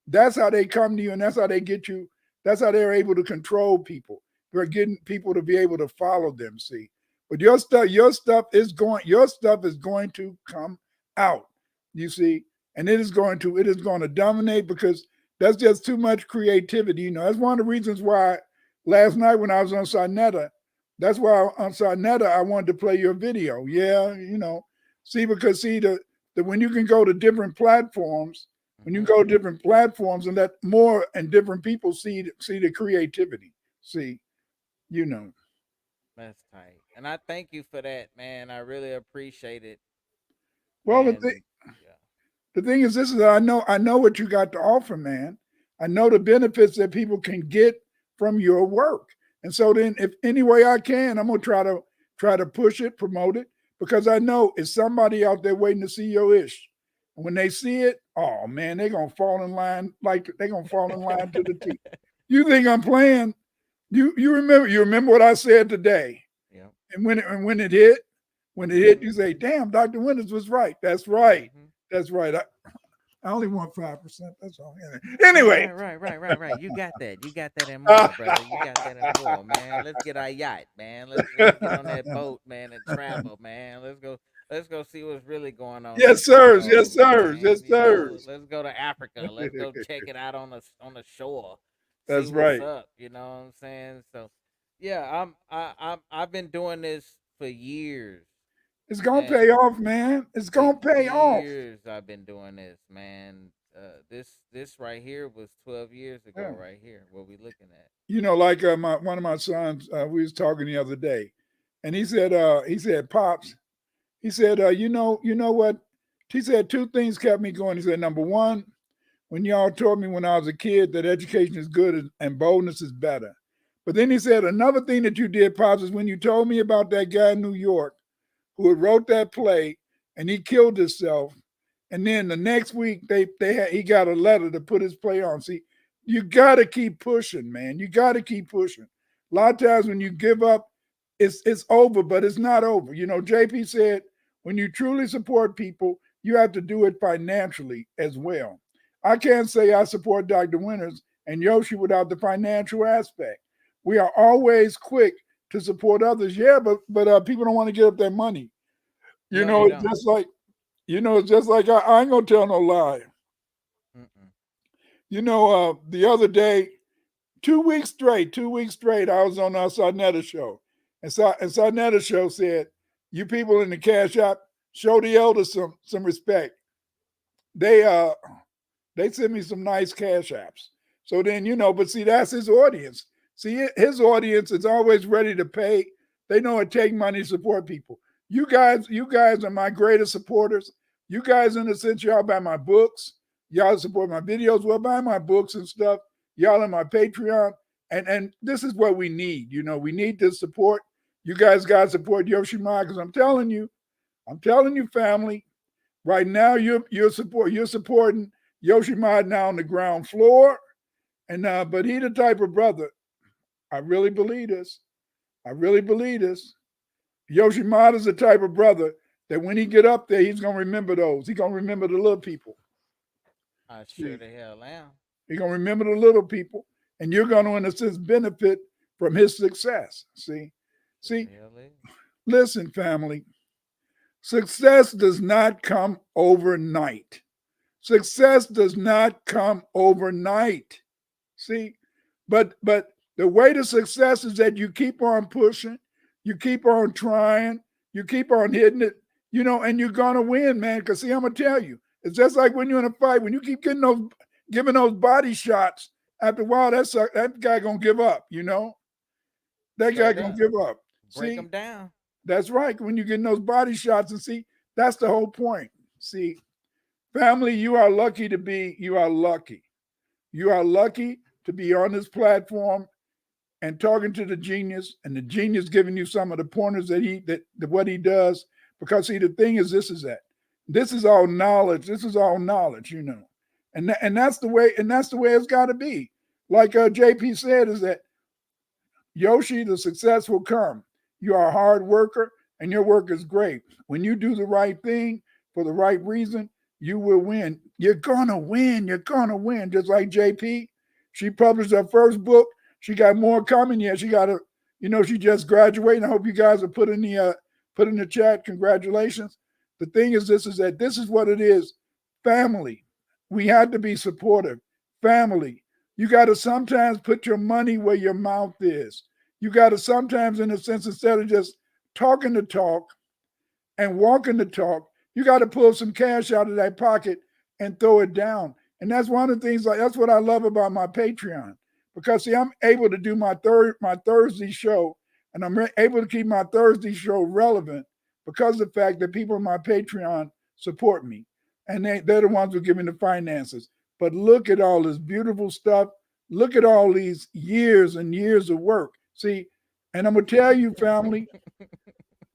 That's how they come to you, and that's how they get you. That's how they're able to control people. They're getting people to be able to follow them. See, but your stuff is going to come out. You see, and it is going to dominate because that's just too much creativity. That's one of the reasons why last night when I was on Sarnetta, that's why on Sarnetta I wanted to play your video. Yeah, see, because see the when you can go to different platforms, when you mhm, go to different platforms and let more and different people see the creativity. See, you know. that's tight, and I thank you for that, man. I really appreciate it, Well, and yeah. the thing is, this is I know what you got to offer, man. I know the benefits that people can get from your work, and so then, if any way I can, I'm gonna try to push it, promote it, because I know it's somebody out there waiting to see your ish. And when they see it, oh man, they're gonna fall in line like they're gonna fall in line to the T. You think I'm playing? You remember what I said today, Yeah. and when it hit, Mhm. you say, "Damn, Dr. Winters was right." That's right. Mhm. That's right. I only want 5%. That's all. Right, Anyway, right, right, right, right, right. You got that. You got that and more, brother. You got that and more, man. Let's get our yacht, man. Let's get on that boat, man, and travel, man. Let's go see what's really going on in yes, these sirs. Yes, controls, sirs. man. Yes, sirs. Let's go to Africa. Let's go check it out on the shore. See That's what's right. up, you know what I'm saying? So Yeah, I've been doing this for years, It's gonna and pay off, man. It's for gonna pay off. years I've been doing this, man. This right here was 12 years ago, Yeah. right here. What we looking at? Like my one of my sons, we was talking the other day, and he said, pops, he said, you know what? He said two things kept me going. He said, number one, when y'all told me when I was a kid that education is good and boldness is better. But then he said another thing that you did, pops, is when you told me about that guy in New York who had wrote that play and he killed himself. And then the next week he got a letter to put his play on. See, you gotta keep pushing, man. You gotta keep pushing. A lot of times when you give up, it's over, but it's not over. JP said when you truly support people, you have to do it financially as well. I can't say I support Dr. Winters and Yoshi without the financial aspect. We are always quick to support others. Yeah, but people don't want to give up their money. You No, know, they it's don't. just like it's just like I ain't gonna tell no lie. Mm-mm. The other day, 2 weeks straight, I was on our Sarnetta show, and Sarnetta show said, "You people in the cash app, show the elders some respect." They They send me some nice cash apps. So then, but see, that's his audience. See, his audience is always ready to pay. They know it take money to support people. You guys are my greatest supporters. You guys, in a sense, y'all buy my books. Y'all support my videos. Well, buy my books and stuff. Y'all in my Patreon. And this is what we need. We need this support. You guys got to support Yoshima because I'm telling you, family, right now, you're supporting Yoshimod now on the ground floor, and but he the type of brother. I really believe this. I really believe this. Yoshimod is the type of brother that when he get up there, he's gonna remember those. He's gonna remember the little people. I sure See, the hell am. he's gonna remember the little people, and you're gonna, in a sense, benefit from his success. Sure See. the hell is. Listen, family. Success does not come overnight. Success does not come overnight. See, but the way to success is that you keep on pushing, you keep on trying, you keep on hitting it, and you're gonna win, man. Because see, I'm gonna tell you, it's just like when you're in a fight, when you keep giving those body shots. After a while, that guy gonna give up. That guy Straight gonna up. give up. Break See, them down. that's right. When you're getting those body shots, and see, that's the whole point. See, family, you are lucky. You are lucky to be on this platform and talking to the genius, and the genius giving you some of the pointers that what he does. Because see, the thing is, this is all knowledge. This is all knowledge. And that's the way it's got to be. Like JP said, is that Yoshi, the success will come. You are a hard worker and your work is great. When you do the right thing for the right reason, you will win. You're going to win. You're going to win. Just like JP, she published her first book. She got more coming yet. She got she just graduated. I hope you guys are put in the chat. Congratulations. The thing is, this is what it is. Family. We had to be supportive. Family. You got to sometimes put your money where your mouth is. You got to sometimes, in a sense, instead of just talking the talk and walking the talk, you got to pull some cash out of that pocket and throw it down. And that's one of the things. That's what I love about my Patreon, because see, I'm able to do my Thursday show, and I'm able to keep my Thursday show relevant because of the fact that people in my Patreon support me, and they're the ones who give me the finances. But look at all this beautiful stuff. Look at all these years and years of work. See, and I'm gonna tell you, family,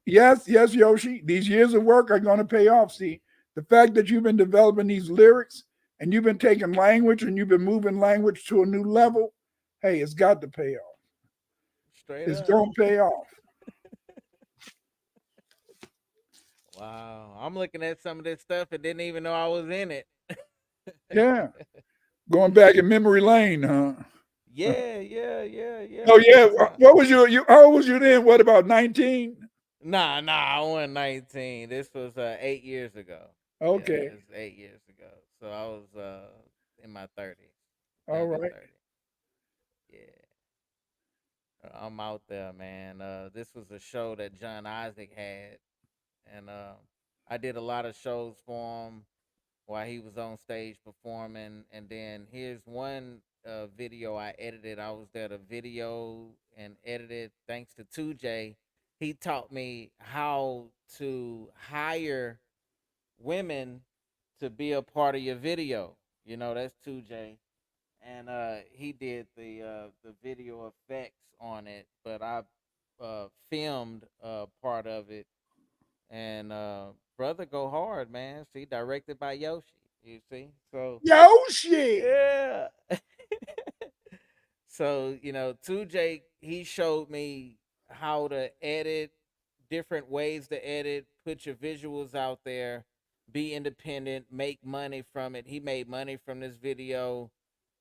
yes, yes, Yoshi, these years of work are gonna pay off. See, the fact that you've been developing these lyrics and you've been taking language and you've been moving language to a new level, hey, it's got to pay off. Straight It's up. gonna pay off. Wow. I'm looking at some of this stuff and didn't even know I was in it. Yeah. Going back in memory lane, huh? Yeah, yeah, yeah, Oh yeah. yeah. That's how. What was you how old was you then? What, about 19? Nah, I wasn't 19. This was 8 years ago. Yeah, Okay. it's 8 years ago. So I was in my 30s. All Early right. 30s. Yeah. I'm out there, man. This was a show that John Isaac had, and I did a lot of shows for him while he was on stage performing. And then here's one video I edited. I was there to video and edit it thanks to 2J. He taught me how to hire women to be a part of your video. You know, that's 2J. And he did the video effects on it, but I filmed part of it. And brother go hard, man. See, directed by Yoshi. You see, so Yoshi. yeah. So, 2J, he showed me how to edit, different ways to edit, put your visuals out there, be independent, make money from it. He made money from this video,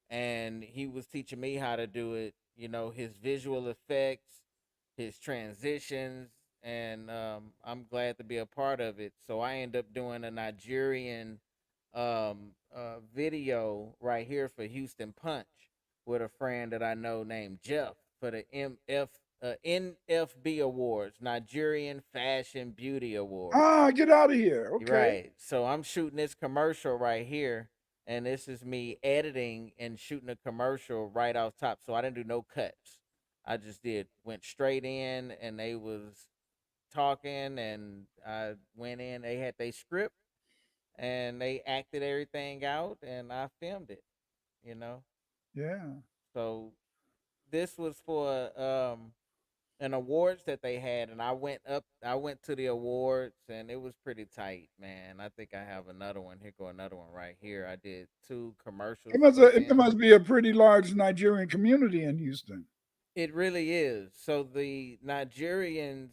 and he was teaching me how to do it. His visual effects, his transitions, and I'm glad to be a part of it. So I end up doing a Nigerian video right here for Houston Punch with a friend that I know named Jeff for the NFB Awards, Nigerian Fashion Beauty Awards. Ah, get out of here. Okay. Right. So I'm shooting this commercial right here, and this is me editing and shooting a commercial right off top. So I didn't do no cuts. I just went straight in, and they was talking, and I went in. They had their script, and they acted everything out, and I filmed it. You know. Yeah. So this was for an awards that they had, and I went to the awards, and it was pretty tight, man. I think I have another one. Here go another one right here. I did two commercials for It them. must be a pretty large Nigerian community in Houston. It really is. So the Nigerians,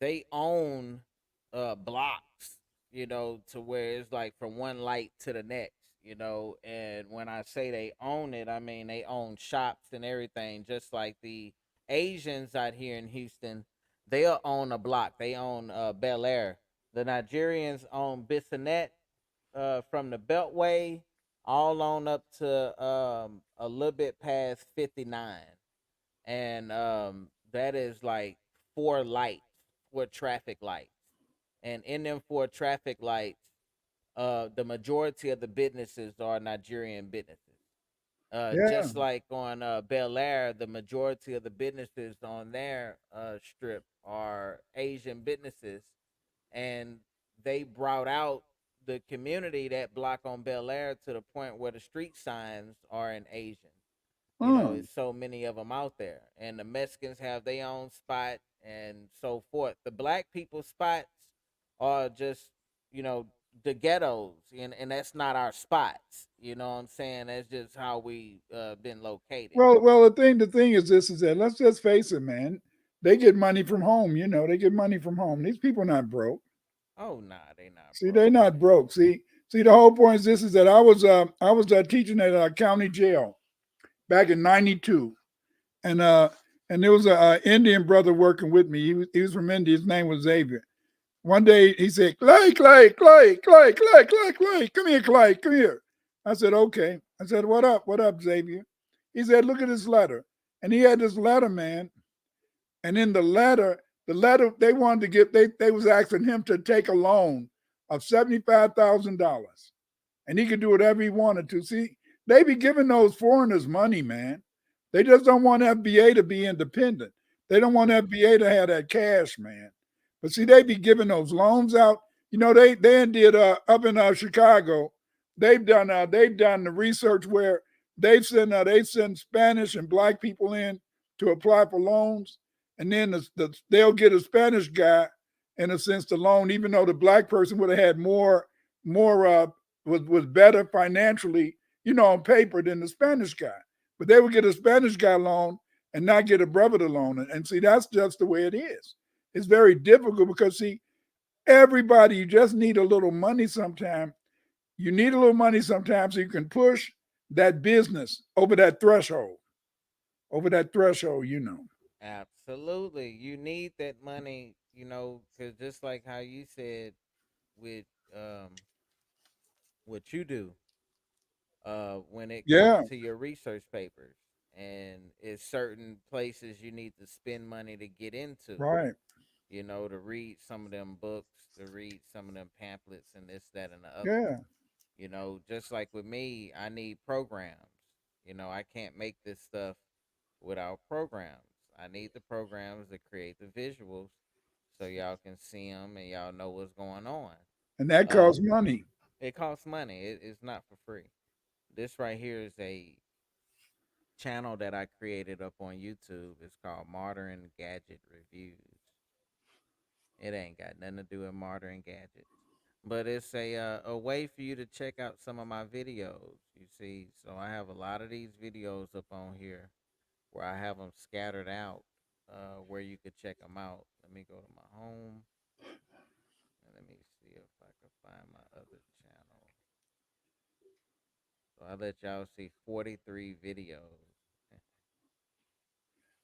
they own blocks, to where it's like from one light to the next. And when I say they own it, I mean they own shops and everything, just like the Asians out here in Houston. They'll own a block. They own Bel Air. The Nigerians own Bissonnette, from the Beltway all on up to a little bit past 59. And that is like four lights, four traffic lights. And in them four traffic lights, the majority of the businesses are Nigerian businesses. Yeah. Just like on Bel Air, the majority of the businesses on their strip are Asian businesses, and they brought out the community that block on Bel Air to the point where the street signs are in Asian. Mm. It's so many of them out there, and the Mexicans have their own spot and so forth. The black people spots are just, you know, the ghettos, and that's not our spots. You know what I'm saying? That's just how we been located. Well, the thing is this is that let's just face it, man. They get money from home, they get money from home. These people not broke. Oh nah, they not See, they're broke, not man. broke. See, the whole point is this is that I was teaching at a county jail back in '92, and there was a Indian brother working with me. He was from India. His name was Xavier. One day he said, Clay, come here, Clay, come here. I said, okay. I said, what up, Xavier? He said, look at this letter. And he had this letter, man. And in the letter they wanted to get, they was asking him to take a loan of $75,000, and he could do whatever he wanted to. See, they be giving those foreigners money, man. They just don't want FBA to be independent. They don't want FBA to have that cash, man. But see, they be giving those loans out. They did up in Chicago. They've done the research where they send Spanish and black people in to apply for loans, and then they'll get a Spanish guy in a sense to loan, even though the black person would have had more was better financially, on paper than the Spanish guy. But they would get a Spanish guy loan and not get a brother to loan. And see, that's just the way it is. It's very difficult because see, everybody, you just need a little money sometime. You need a little money sometimes so you can push that business over that threshold. Absolutely, you need that money, because just like how you said with what you do, when it comes Yeah. to your research papers. and it's certain places you need to spend money to get into. Right. You know, to read some of them books, to read some of them pamphlets, and this, that, and the other. Yeah. You know, just like with me, I need programs. You know, I can't make this stuff without programs. I need the programs to create the visuals so y'all can see them and y'all know what's going on. And that costs money. It costs money. It's not for free. This right here is a channel that I created up on YouTube. It's called Modern Gadget Reviews. It ain't got nothing to do with modern gadgets, but it's a way for you to check out some of my videos. You see, so I have a lot of these videos up on here where I have them scattered out, where you could check them out. Let me go to my home and let me see if I can find my other channel. So I let y'all see 43 videos.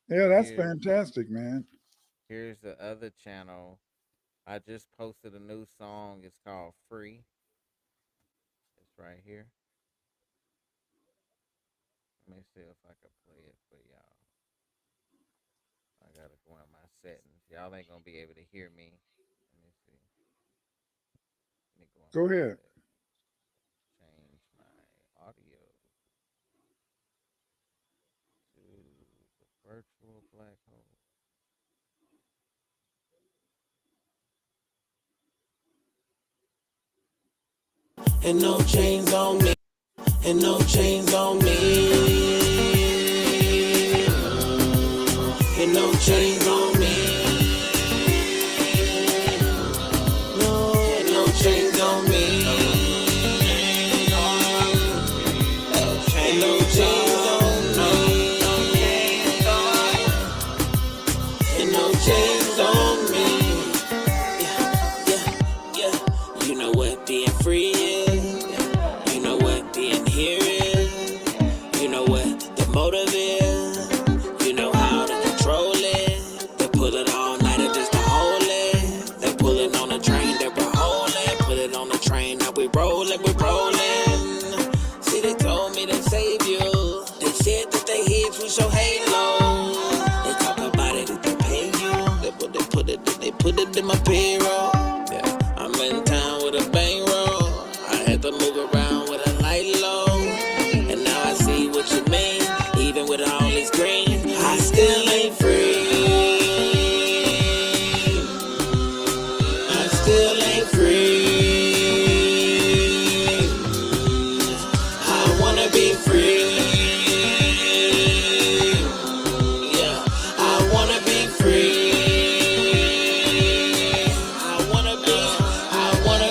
Yeah, that's Here's fantastic, man. here's the other channel. I just posted a new song. It's called Free. It's right here. Let me see if I can play it for y'all. I gotta go in my settings. Y'all ain't gonna be able to hear me. Let me see. Let me go in Go my ahead. settings. Change my audio to the virtual black hole. And no chains on me. And no chains on me. And no chains on me. No, and no chains on me. And no chains on me. And no chains on me. Yeah. You know what being free is. You know what being here is. You know what the motive is. You know how to control it. They pull it all night just to hold it. They pull it on the train that we're holding. Put it on the train, now we're rolling. See, they told me to save you. They said that they hits with your halo. They talk about it if they pay you. They put it in my payroll. Yeah, I'm in town with a bankroll. I had to move around with a light low. And now I see what you mean. Even with all this green, I still ain't free. I still ain't free. I wanna be free. Yeah, I wanna be free. I wanna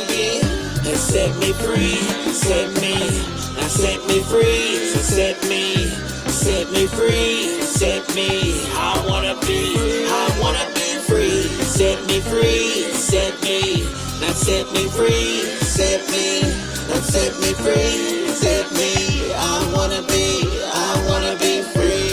be. And set me free, set me. Now set me free, so set me free, set me. I wanna be free. Set me free, set me. Now set me free, set me. Now set me free, set me. I wanna be free.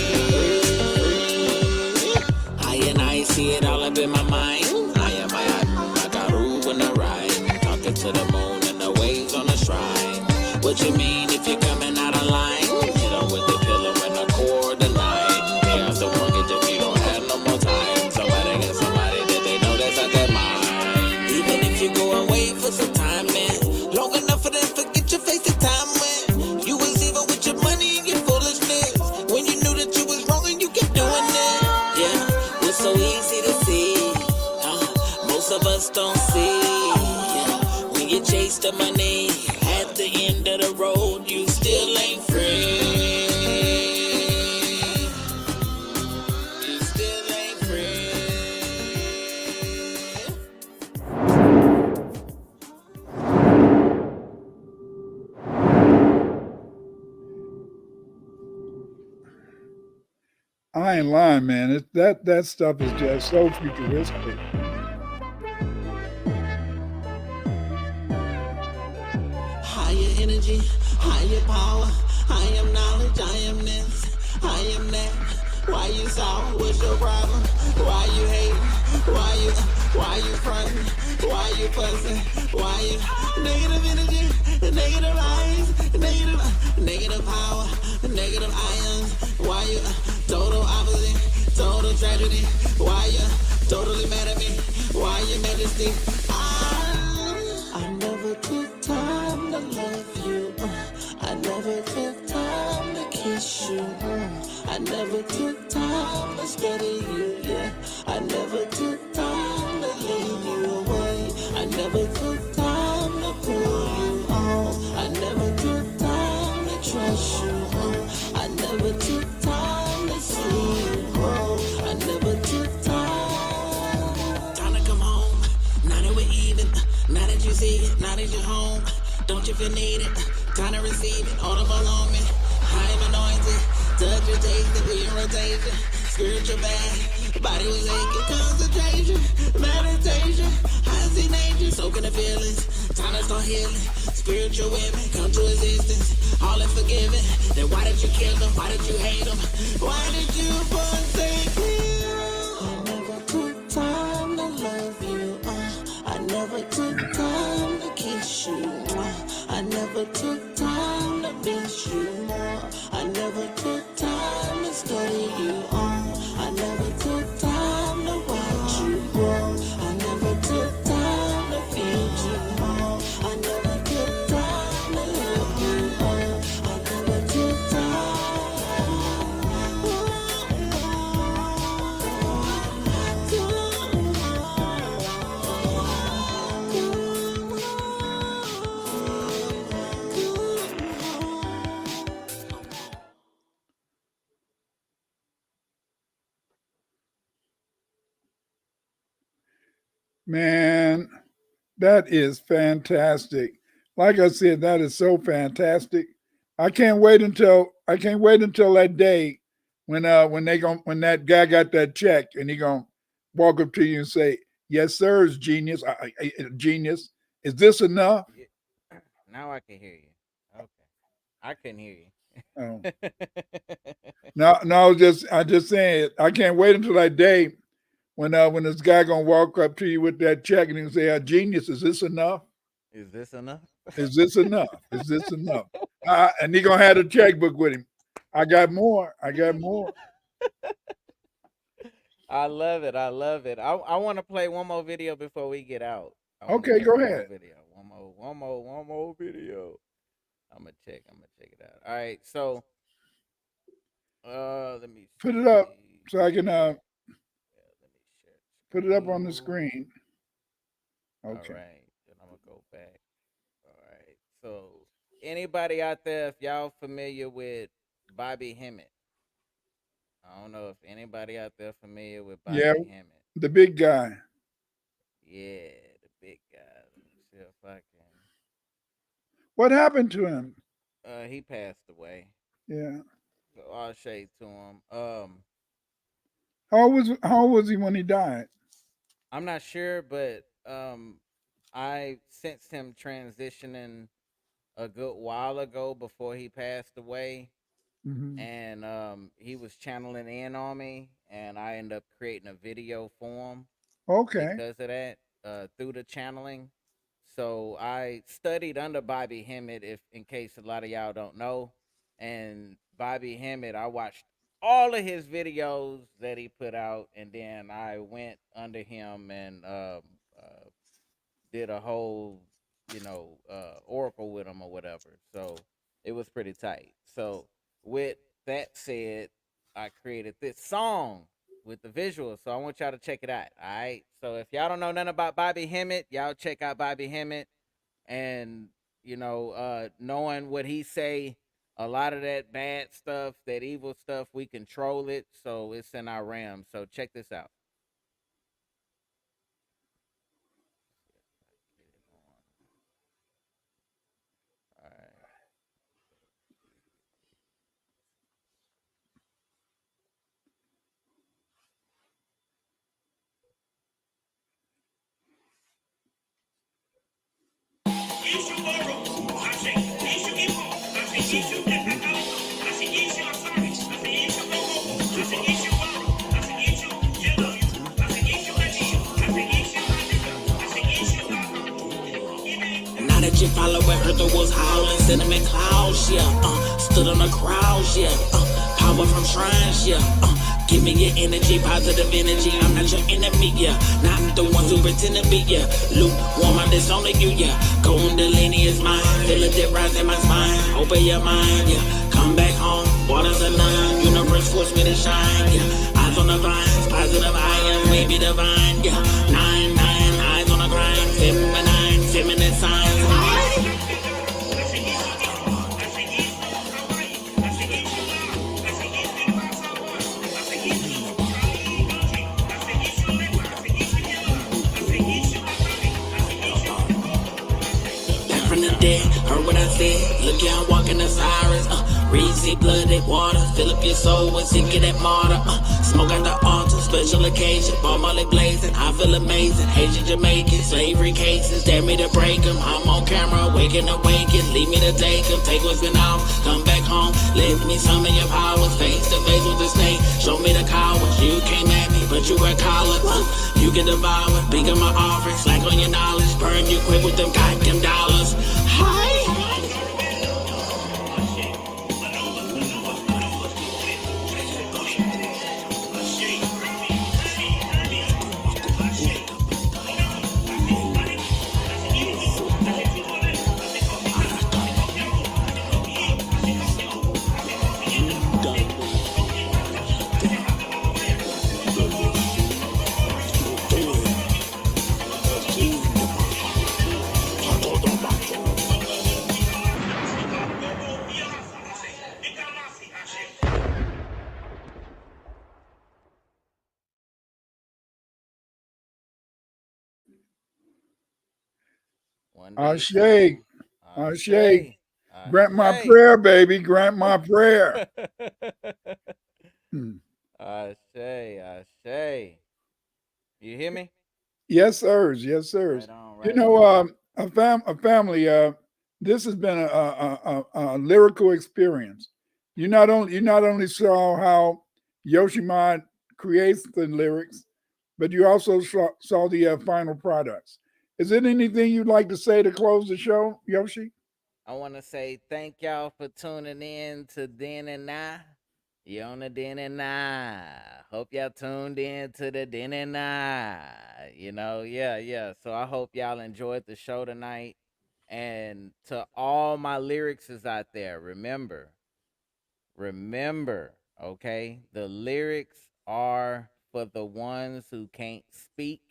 I see it all up in my mind. I got rule when I ride. Talking to the moon and the waves on the shrine. What you mean if you're coming out of line? Hit on with the pillow and the cord tonight. Pay off the mortgage if you don't have no more time. Somebody get somebody that they know that's out their mind. Even if you go away for some time, man. Long enough for them to forget your face the time when you was even with your money and your foolishness. When you knew that you was wrong and you kept doing it. Yeah, it's so easy to see. Most of us don't see. Yeah, when you chase the money, at the end of the road, you still ain't free. You still ain't free. I ain't lying, man. That stuff is just so futuristic. Higher energy, higher power. I am knowledge, I am this, I am that. Why you sour? What's your problem? Why you hate? Why you frontin'? Why you fussing? Why you negative energy, negative eyes, negative power, negative ions? Why you total opposite, total tragedy? Why you totally mad at me? Why you majesty? I never took time to love you. I never took time to kiss you. I never took time to study you. Yeah, I never took time to lead you away. I never took time to pull you on. I never took time to trust you. I never took time to see you grow. I never took time to come home. Now that we're even, now that you see it, now that you're home, don't you feel needed? Time to receive it, audible on me. I am anointed, touch your taste, the in rotation. Spiritual bad, body was aching, concentration, meditation. I see nature, soaking the feelings. Time to start healing. Spiritual women come to existence, all is forgiven. Then why did you kill them? Why did you hate them? Why did you forsake me? I never took time to love you. I never took time to kiss you. I never took time to miss you more. I never took time to study you. I never took time to watch you grow. I never took time to feed you more. I never took time to help you on. I never took Man, that is fantastic. Like I said, that is so fantastic. I can't wait until that day when that guy got that check and he gonna walk up to you and say, "Yes, sir, it's genius. Genius. Is this enough?" Yeah. Now I can hear you. Okay. I couldn't hear Oh. you. No, no, I just saying I can't wait until that day when this guy gonna walk up to you with that check and he say, "Genius, is this enough? Is this enough? Is this enough? Is this enough?" And he gonna have a checkbook with him. I got more. I got more. I love it. I love it. I want to play one more video before we get out. I want to Okay, play go one more ahead. video. One more video. I'm gonna check. It out. All right. So, let me Put it up see. so I can Yeah, let me share put the it up on screen. the screen. All Okay. right. Then I'm gonna go back. All right. So, anybody out there, if y'all familiar with Bobby Hemmett? I don't know if anybody out there familiar with Yeah, Bobby Hemmett. the big guy. Yeah, the big guy. Let me see if I can. What happened to him? He passed away. Yeah. So I'll shade to him. How old was he when he died? I'm not sure, but I sensed him transitioning a good while ago before he passed away, Hmm. and he was channeling in on me, and I ended up creating a video for him Okay. because of that, through the channeling. So I studied under Bobby Hemmett, if in case a lot of y'all don't know. And Bobby Hemmett, I watched all of his videos that he put out, and then I went under him and did a whole, oracle with him or whatever. So it was pretty tight. So with that said, I created this song with the visuals. So I want y'all to check it out. All right. So if y'all don't know nothing about Bobby Hemmett, y'all check out Bobby Hemmett, and knowing what he say, a lot of that bad stuff, that evil stuff, we control it. So it's in our realm. So check this out. All right. She followed where her throat was howling, cinnamon clouds, yeah. Stood on the crowds, yeah. Power from shrines, yeah. Give me your energy, positive energy. I'm not your enemy, yeah. Not the ones who pretend to be, yeah. Lukewarm, I'm disowning you, yeah. Kundalini is mine. Feel it that rise in my spine. Open your mind, yeah. Come back home. Waters are none. Universe force me to shine, yeah. Eyes on the vines. Positive I am, maybe divine, yeah. 9, eyes on the grind. Feminine signs. From the dead, heard what I said. Look, yeah, I'm walking the sirens. Reezy blooded water. Fill up your soul with sick of that martyr. Smoke at the altar, special occasion. Ball molly blazing, I feel amazing. Haitian Jamaican, slavery cases. Dare me to break them. I'm on camera, waking, awaken. Leave me to take them. Take what's been off. Come back home. Let me summon your powers. Face to face with the snake. Show me the cowards. You came at me, but you were collared. You can devour. Big on my offering. Slack on your knowledge. Burn you quick with them goddamn dollars. Hi. One day Ashe, soon. Ashe. Grant my prayer, baby. Grant my prayer. Ashe. You hear me? Yes, sirs. Yes, sirs. Right on, You right know, on. a family. This has been a lyrical experience. You not only saw how Yoshimod creates the lyrics, but you also saw the final products. Is there anything you'd like to say to close the show, Yoshi? I want to say thank y'all for tuning in to Den and I. You on the Den and I. Hope y'all tuned in to the Den and I. You know, yeah. So I hope y'all enjoyed the show tonight. And to all my lyrics is out there, remember, okay, the lyrics are for the ones who can't speak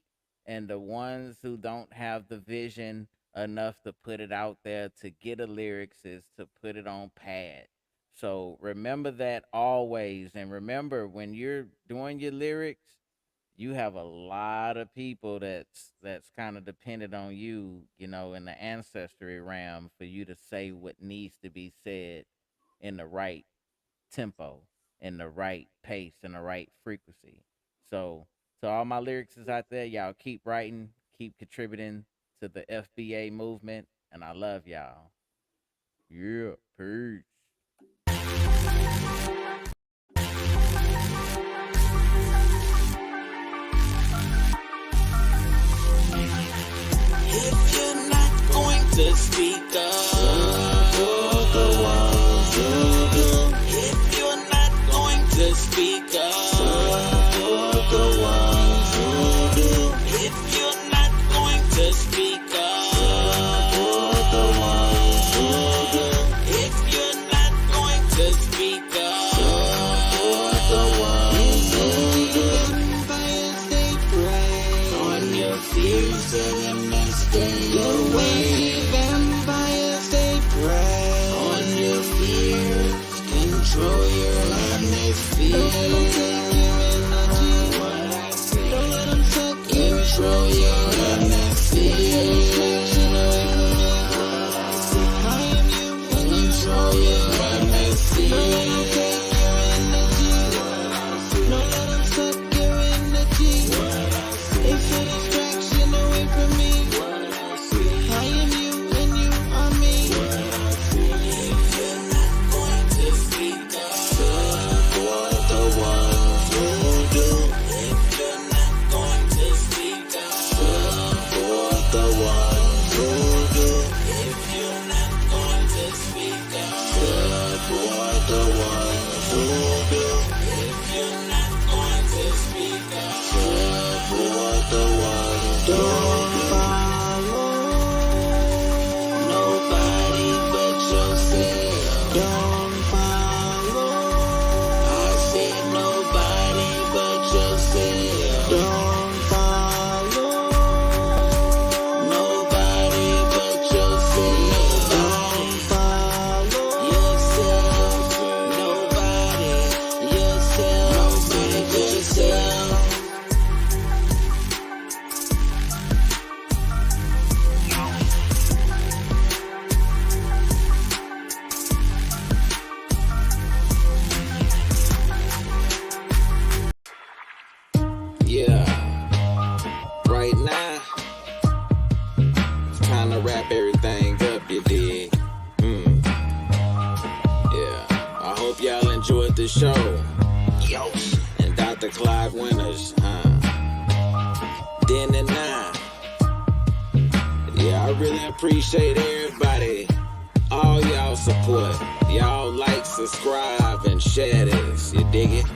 and the ones who don't have the vision enough to put it out there to get a lyrics is to put it on pad. So remember that always. And remember, when you're doing your lyrics, you have a lot of people that's kind of dependent on you, you know, in the ancestry realm for you to say what needs to be said in the right tempo, in the right pace, and the right frequency. So to all my lyrics is out there, y'all keep writing, keep contributing to the FBA movement, and I love y'all. Yeah, peace. If you're not going to speak up, you're the one. If you're not going to speak up, you're the one. If you're not going to speak up, you're the one. If you're not going to speak up, you're the one. Vampires, they prey on your fears and stay away. Vampires, they prey on your fears, control your life, they feel. Don't let them take your energy. What I see. Don't let them suck your control your life, they feel. Distraction away from you. I am you, and control your life, they feel. Don't let them take your energy. Don't let them suck your energy. It's a distraction away from me. I am you and you are me. If you're not going to speak up, you're the one. the show. Yoshi and Dr. Clyde Winters. Then and now. Yeah, I really appreciate everybody. All y'all support. Y'all like, subscribe, and share this. You dig it?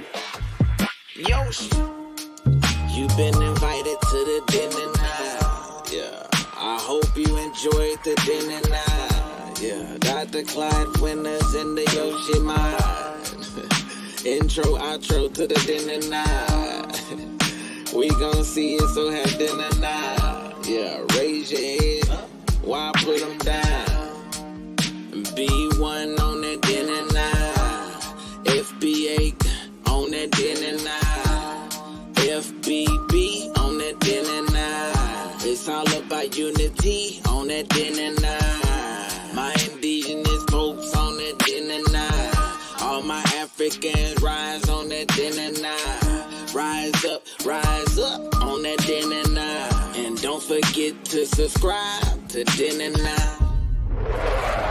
Yoshi. You've been invited to the dinner now. Yeah. I hope you enjoyed the dinner now. Yeah. Dr. Clyde Winters in the Yoshi mind. Intro, outro to the dinner now. We gon' see it, so have dinner now. Yeah, raise your head. Why put them down? B1 on that dinner now. FBA on that dinner now. FBB on that dinner now. It's all about unity on that dinner now. My indigenous folks on that dinner now. All my Africans rise on that dinner now. Rise up on that dinner now. And don't forget to subscribe to dinner now.